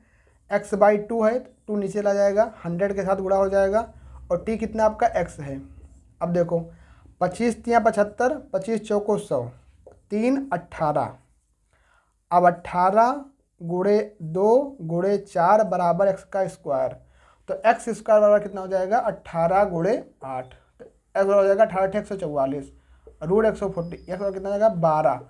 x/2 है, 2 नीचे ला जाएगा, 100 के साथ गुणा हो जाएगा, और T कितना आपका? x है। अब देखो 25 × 75, 25 चौको 100, 3 18। अब 18 × 2 × 4 बराबर x का स्क्वायर। तो x स्क्वायर बराबर कितना हो जाएगा? 18 × 8। तो x हो जाएगा 18 144 रूट 140। x कितना हो जाएगा? 12।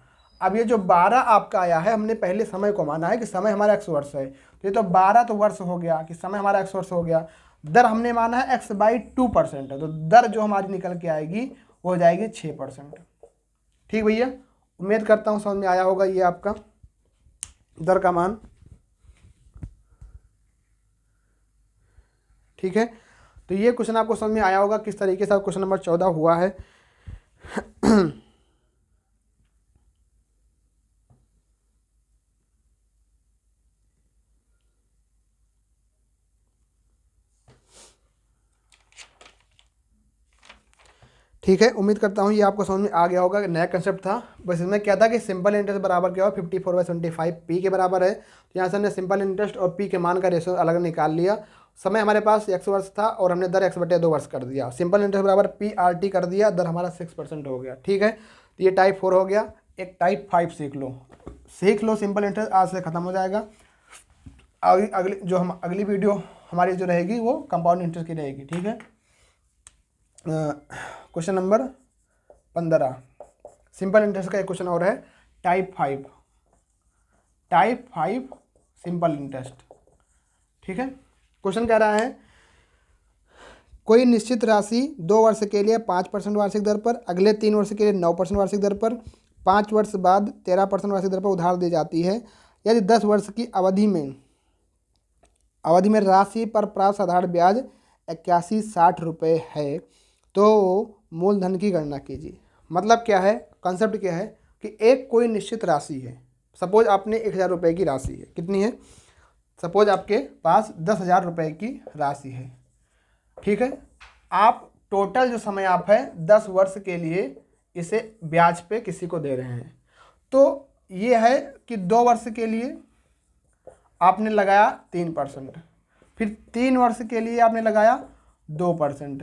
अब ये जो 12 आपका आया है, हमने पहले समय को माना है कि समय हमारा x वर्ष है, तो ये तो 12 तो वर्ष हो गया कि समय हमारा x वर्ष हो गया। दर हमने माना है x/2% है, तो दर जो हमारी निकल के आएगी वो हो जाएगी 6%। ठीक भैया, उम्मीद करता हूँ समझ में आया होगा ये आपका दर का मान। ठीक है, तो ये क्वेश्चन आपको समझ में आया होगा किस तरीके से क्वेश्चन नंबर 14 हुआ है। ठीक है, उम्मीद करता हूँ ये आपको समझ में आ गया होगा। नया कंसेप्ट था, बस इसमें क्या था कि सिंपल इंटरेस्ट बराबर क्या हो? 54/75 पी के बराबर है। तो यहाँ से हमने सिंपल इंटरेस्ट और पी के मान का रेशो अलग निकाल लिया। समय हमारे पास x वर्ष था और हमने दर x/2 वर्ष कर दिया। सिंपल इंटरेस्ट बराबर PRT कर दिया, दर हमारा 6% हो गया। ठीक है, तो ये टाइप 4 हो गया। एक टाइप 5 सीख लो। सिंपल इंटरेस्ट आज से ख़त्म हो जाएगा। अगली वीडियो हमारी जो रहेगी वो कंपाउंड इंटरेस्ट की रहेगी। ठीक है। क्वेश्चन नंबर 15 सिंपल इंटरेस्ट का एक क्वेश्चन और है, टाइप 5। Type 5 simple interest. ठीक है, क्वेश्चन कह रहा है कोई निश्चित राशि 2 वर्ष के लिए 5% वार्षिक दर पर, अगले 3 वर्ष के लिए 9% वार्षिक दर पर, 5 वर्ष बाद 13% वार्षिक दर पर उधार दी जाती है। यदि 10 वर्ष की अवधि में राशि पर प्राप्त साधारण ब्याज 8160 रुपये है तो मूलधन की गणना कीजिए। मतलब क्या है, कंसेप्ट क्या है कि एक कोई निश्चित राशि है, सपोज आपने 1000 रुपये की राशि है, कितनी है, सपोज आपके पास 10,000 रुपये की राशि है। ठीक है, आप टोटल जो समय आप है 10 वर्ष के लिए इसे ब्याज पे किसी को दे रहे हैं। तो ये है कि 2 वर्ष के लिए आपने लगाया 3%, फिर 3 वर्ष के लिए आपने लगाया 2%,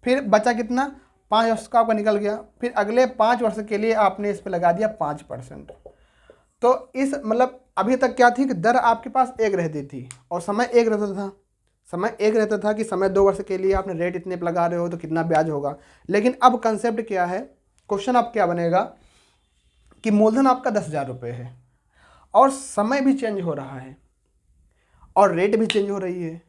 फिर बचा कितना, 5 वर्ष का आपका निकल गया, फिर अगले 5 वर्ष के लिए आपने इस पे लगा दिया 5%। तो इस मतलब अभी तक क्या थी कि दर आपके पास एक रहती थी और समय एक रहता था कि समय 2 वर्ष के लिए आपने रेट इतने पे लगा रहे हो तो कितना ब्याज होगा। लेकिन अब कंसेप्ट क्या है, क्वेश्चन अब क्या बनेगा कि मूलधन आपका 10,000 रुपये है और समय भी चेंज हो रहा है और रेट भी चेंज हो रही है,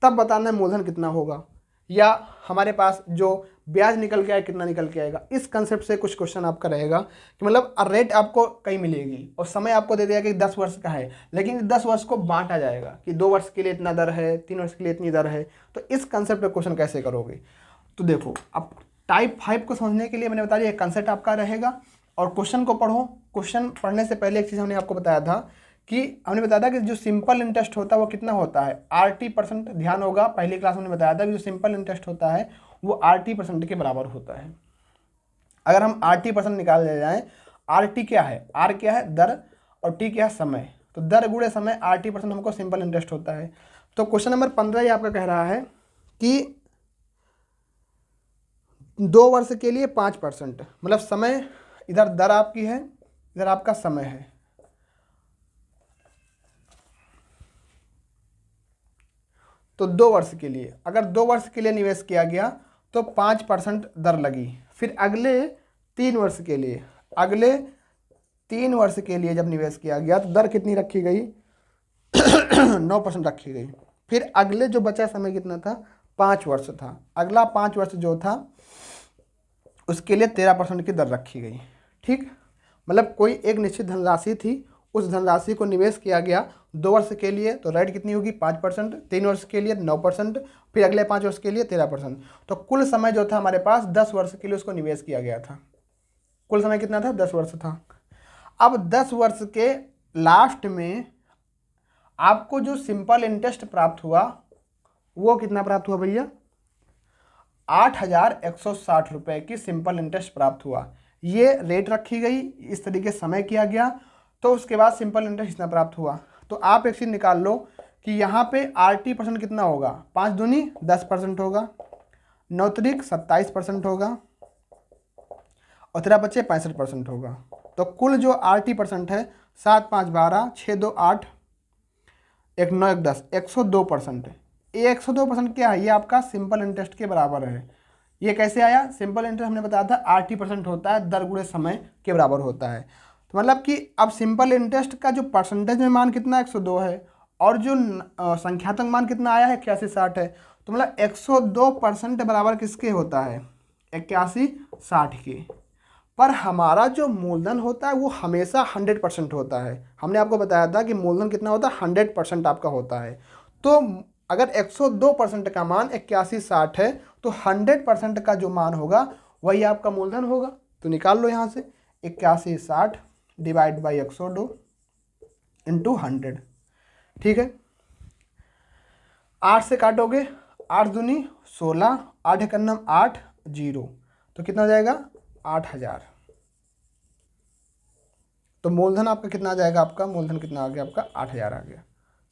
तब बताना है मूलधन कितना होगा या हमारे पास जो ब्याज निकल के आए कितना निकल के आएगा। इस कंसेप्ट से कुछ क्वेश्चन आपका रहेगा कि मतलब रेट आपको कहीं मिलेगी और समय आपको दे दिया कि 10 वर्ष का है, लेकिन 10 वर्ष को बांटा जाएगा कि 2 वर्ष के लिए इतना दर है, 3 वर्ष के लिए इतनी दर है। तो इस कंसेप्ट पे क्वेश्चन कैसे करोगे। तो देखो, अब टाइप 5 को समझने के लिए मैंने बता दिया कंसेप्ट आपका रहेगा और क्वेश्चन को पढ़ो। क्वेश्चन पढ़ने से पहले एक चीज़ हमने आपको बताया था कि जो सिंपल इंटरेस्ट होता है वो कितना होता है, RT%। ध्यान होगा, पहली क्लास में बताया था कि जो सिंपल इंटरेस्ट होता है वो RT% के बराबर होता है। अगर हम RT% निकाल ले जाएं, RT क्या है, R क्या है दर और T क्या है समय, तो दर गुणे समय RT% हमको सिंपल इंटरेस्ट होता है। तो क्वेश्चन नंबर 15 ये आपका कह रहा है कि 2 वर्ष के लिए 5%, मतलब समय, इधर दर आपकी है, इधर आपका समय है। तो 2 वर्ष के लिए, अगर 2 वर्ष के लिए निवेश किया गया तो 5% दर लगी। फिर अगले 3 वर्ष के लिए, जब निवेश किया गया तो दर कितनी रखी गई 9% रखी गई। फिर अगले जो बचा समय कितना था, 5 वर्ष था, अगला 5 वर्ष जो था उसके लिए 13% की दर रखी गई। ठीक, मतलब कोई एक निश्चित धनराशि थी, उस धनराशि को निवेश किया गया 2 वर्ष के लिए तो रेट कितनी होगी 5%, 3 वर्ष के लिए 9%, फिर अगले 5 वर्ष के लिए 13%। तो कुल समय जो था हमारे पास 10 वर्ष के लिए उसको निवेश किया गया था। कुल समय कितना था, 10 वर्ष था। अब 10 वर्ष के लास्ट में आपको जो सिंपल इंटरेस्ट प्राप्त हुआ वो कितना प्राप्त हुआ भैया, 8,160 रुपये की सिंपल इंटरेस्ट प्राप्त हुआ। ये रेट रखी गई, इस तरीके समय किया गया, तो उसके बाद सिंपल इंटरेस्ट इतना प्राप्त हुआ। तो आप एक चीज़ निकाल लो कि यहाँ पे RT% कितना होगा, 5 दूनी 10% होगा, 9 त्रिक 27% होगा और 13 बच्चे 65% होगा। तो कुल जो RT% है 7 5 12 6 2 8 1 9 1 10 102%। ये 102% क्या है, ये आपका सिंपल इंटरेस्ट के बराबर है। ये कैसे आया, सिंपल इंटरेस्ट हमने बताया था RT% होता है, दर गुणे समय के बराबर होता है। तो मतलब कि अब सिंपल इंटरेस्ट का जो परसेंटेज में मान कितना 102 है और जो संख्यात्मक मान कितना आया है 8160 है। तो मतलब 102% बराबर किसके होता है, 8160 के। पर हमारा जो मूलधन होता है वो हमेशा 100% होता है। हमने आपको बताया था कि मूलधन कितना होता है, 100% आपका होता है। तो अगर 102% का मान 8160 है तो 100% का जो मान होगा वही आपका मूलधन होगा। तो निकाल लो यहाँ से 8160 डिवाइड बाई 102 इंटू 100। ठीक है, 8 से काटोगे, 8 दूनी 16, 8 एक 8 0, तो कितना हो जाएगा 8000। तो मूलधन आपका कितना आ जाएगा, आपका मूलधन कितना आ गया, आपका 8000 आ गया।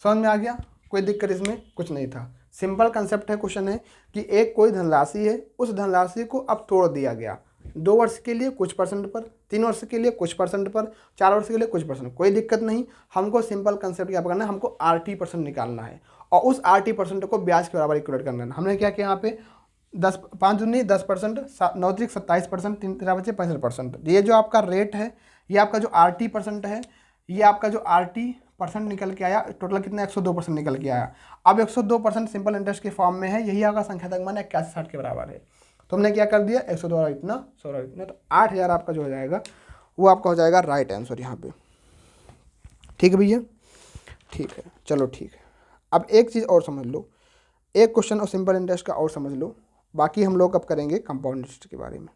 समझ में आ गया, कोई दिक्कत इसमें कुछ नहीं था। सिंपल कंसेप्ट है, क्वेश्चन है कि एक कोई धनराशि है, उस धनराशि को अब तोड़ दिया गया 2 वर्ष के लिए कुछ परसेंट पर, 3 वर्ष के लिए कुछ परसेंट पर, 4 वर्ष के लिए कुछ परसेंट, कोई दिक्कत नहीं। हमको सिंपल कंसेप्ट क्या करना है, हमको RT% निकालना है और उस RT% को ब्याज के बराबर इक्वेट करना है। हमने क्या किया यहाँ पे 5 दूनी 10%, 9 त्रिक 27%, 3 13 बचे 65%। ये जो आपका रेट है, ये आपका जो RT% है, ये आपका जो RT% निकल के आया, टोटल कितना 102% निकल के आया। अब 102% सिंपल इंटरेस्ट के फॉर्म में है, यही आपका संख्यात्मक मान 8160 के बराबर है। तो हमने क्या कर दिया, 102 और इतना 100 और इतना, तो 8000 आपका जो हो जाएगा वो आपका हो जाएगा राइट आंसर यहाँ पे। ठीक है भैया, ठीक है, चलो ठीक है। अब एक चीज़ और समझ लो, एक क्वेश्चन और सिंपल इंटरेस्ट का और समझ लो, बाकी हम लोग अब करेंगे कंपाउंड इंटरेस्ट के बारे में।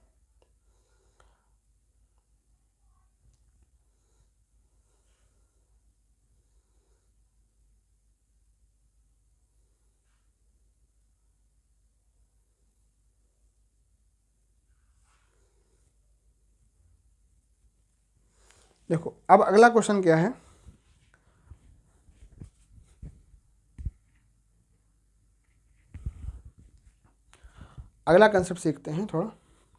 देखो अब अगला क्वेश्चन क्या है, अगला कंसेप्ट सीखते हैं थोड़ा।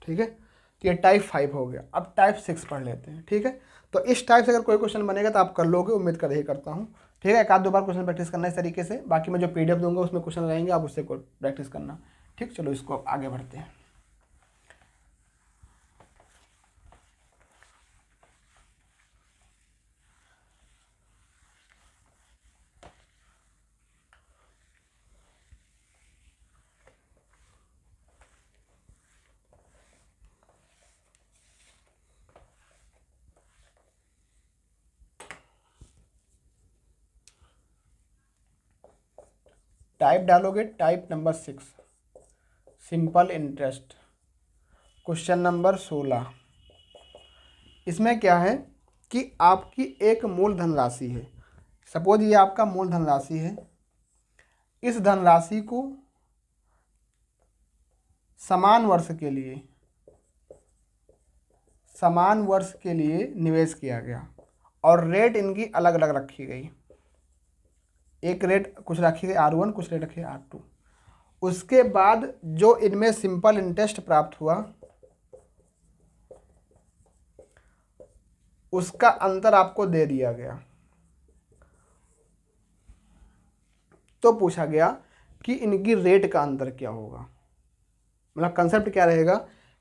ठीक है, तो ये टाइप 5 हो गया। अब टाइप 6 पढ़ लेते हैं। ठीक है, तो इस टाइप से अगर कोई क्वेश्चन बनेगा तो आप कर लोगे, उम्मीद कर ही करता हूँ। ठीक है, एक आध दो बार क्वेश्चन प्रैक्टिस करना इस तरीके से, बाकी मैं जो PDF दूंगा उसमें क्वेश्चन रहेंगे, आप उससे प्रैक्टिस करना। ठीक, चलो इसको अब आगे बढ़ते हैं। टाइप डालोगे, type number 6 simple interest, question number 16। इसमें क्या है कि आपकी एक मूल धनराशि है, सपोज ये आपका मूल धनराशि है। इस धनराशि को समान वर्ष के लिए निवेश किया गया और रेट इनकी अलग अलग रखी गई। एक रेट कुछ रखी गई R1, कुछ रेट रखी गई R2। उसके बाद जो इनमें सिंपल इंटरेस्ट प्राप्त हुआ उसका अंतर आपको दे दिया गया। तो पूछा गया कि इनकी रेट का अंतर क्या होगा। मतलब कंसेप्ट क्या रहेगा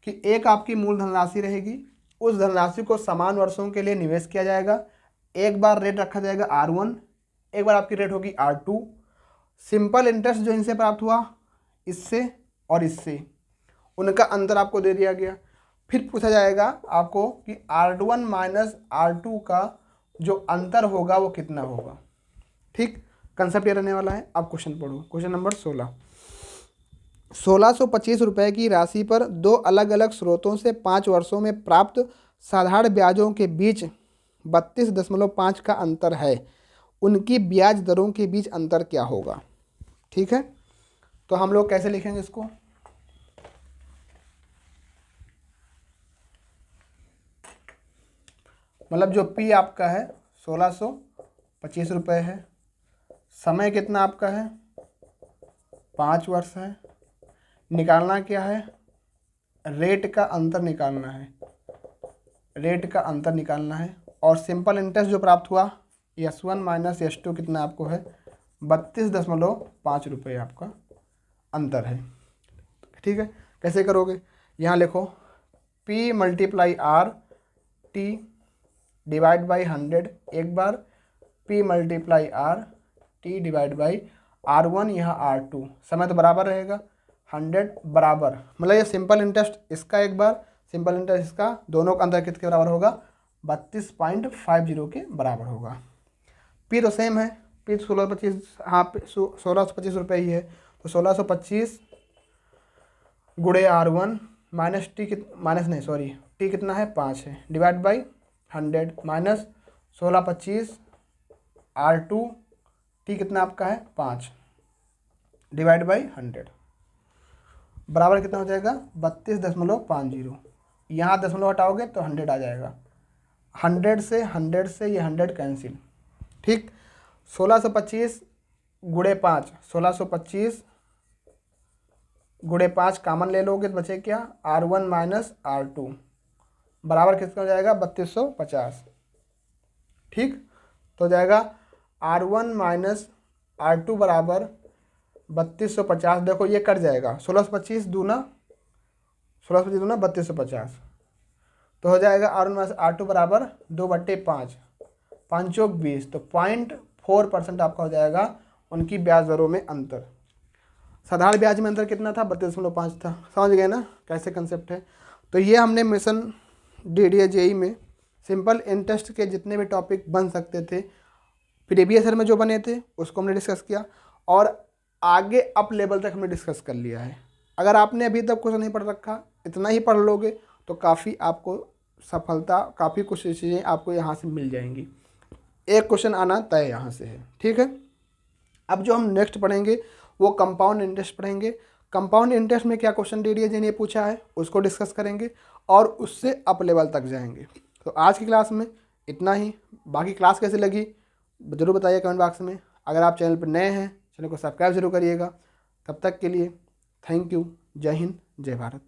कि एक आपकी मूल धनराशि रहेगी, उस धनराशि को समान वर्षों के लिए निवेश किया जाएगा। एक बार रेट रखा जाएगा R1, एक बार आपकी रेट होगी R2। सिंपल इंटरेस्ट जो इनसे प्राप्त हुआ, इससे और इससे, उनका अंतर आपको दे दिया गया। फिर पूछा जाएगा आपको कि R1 माइनस R2 का जो अंतर होगा वो कितना होगा। ठीक, कंसेप्ट ये रहने वाला है। अब क्वेश्चन पढ़ो, क्वेश्चन नंबर 16। 1625 रुपये की राशि पर दो अलग अलग स्रोतों से 5 वर्षों में प्राप्त साधारण ब्याजों के बीच 32.5 का अंतर है। उनकी ब्याज दरों के बीच अंतर क्या होगा। ठीक है, तो हम लोग कैसे लिखेंगे इसको, मतलब जो P आपका है 1625 रुपये है, समय कितना आपका है 5 वर्ष है, निकालना क्या है, रेट का अंतर निकालना है, रेट का अंतर निकालना है। और सिंपल इंटरेस्ट जो प्राप्त हुआ S1 माइनस S2 कितना आपको है 32.5 रुपये आपका अंतर है। ठीक है, कैसे करोगे, यहाँ लिखो P multiply RT divide by 100 एक बार, P multiply RT divide by R1 यहाँ R2, समय तो बराबर रहेगा 100 बराबर, मतलब ये सिंपल इंटरेस्ट इसका एक बार, सिंपल इंटरेस्ट इसका, दोनों का अंतर कितने बराबर होगा 32.50 के बराबर होगा। P तो सेम है, P 1625, हाँ 1625 रुपये ही है, तो 1625 गुणे R1 माइनस T कितना है 5 है, divide by 100 minus 1625 R2 T कितना आपका है 5 डिवाइड बाई 100 बराबर कितना हो जाएगा 32.50। यहाँ दशमलव हटाओगे तो 100 आ जाएगा, 100 से ये 100 कैंसिल। ठीक, 1625 गुणे 5, 1625 गुणे 5 कामन ले लोगे तो बचे क्या R1 माइनस R2 बराबर कितना हो जाएगा 3250। ठीक, तो हो जाएगा R1 माइनस R2 बराबर 3250। देखो ये कट जाएगा, 1625 दूना 3250, तो हो जाएगा R1 माइनस R2 बराबर 2/5, 5 चौक 20, तो 0.4% आपका हो जाएगा उनकी ब्याज दरों में अंतर। साधारण ब्याज में अंतर कितना था? 32.5 था। समझ गए ना कैसे कंसेप्ट है। तो ये हमने मिशन DDA JEE में सिंपल इंटरेस्ट के जितने भी टॉपिक बन सकते थे प्रीवियस ईयर में जो बने थे उसको हमने डिस्कस किया, और आगे अप लेवल तक हमने डिस्कस कर लिया है। अगर आपने अभी तक कुछ नहीं पढ़ रखा, इतना ही पढ़ लोगे तो काफ़ी आपको सफलता, काफ़ी कुछ चीज़ें आपको यहाँ से मिल जाएंगी। एक क्वेश्चन आना तय यहाँ से है, ठीक है। अब जो हम नेक्स्ट पढ़ेंगे वो कंपाउंड इंटरेस्ट पढ़ेंगे। कंपाउंड इंटरेस्ट में क्या क्वेश्चन DDA JEE ने पूछा है उसको डिस्कस करेंगे और उससे अप लेवल तक जाएंगे। तो आज की क्लास में इतना ही। बाकी क्लास कैसी लगी ज़रूर बताइए कमेंट बॉक्स में। अगर आप चैनल पर नए हैं, चैनल को सब्सक्राइब जरूर करिएगा। तब तक के लिए थैंक यू। जय हिंद, जय भारत।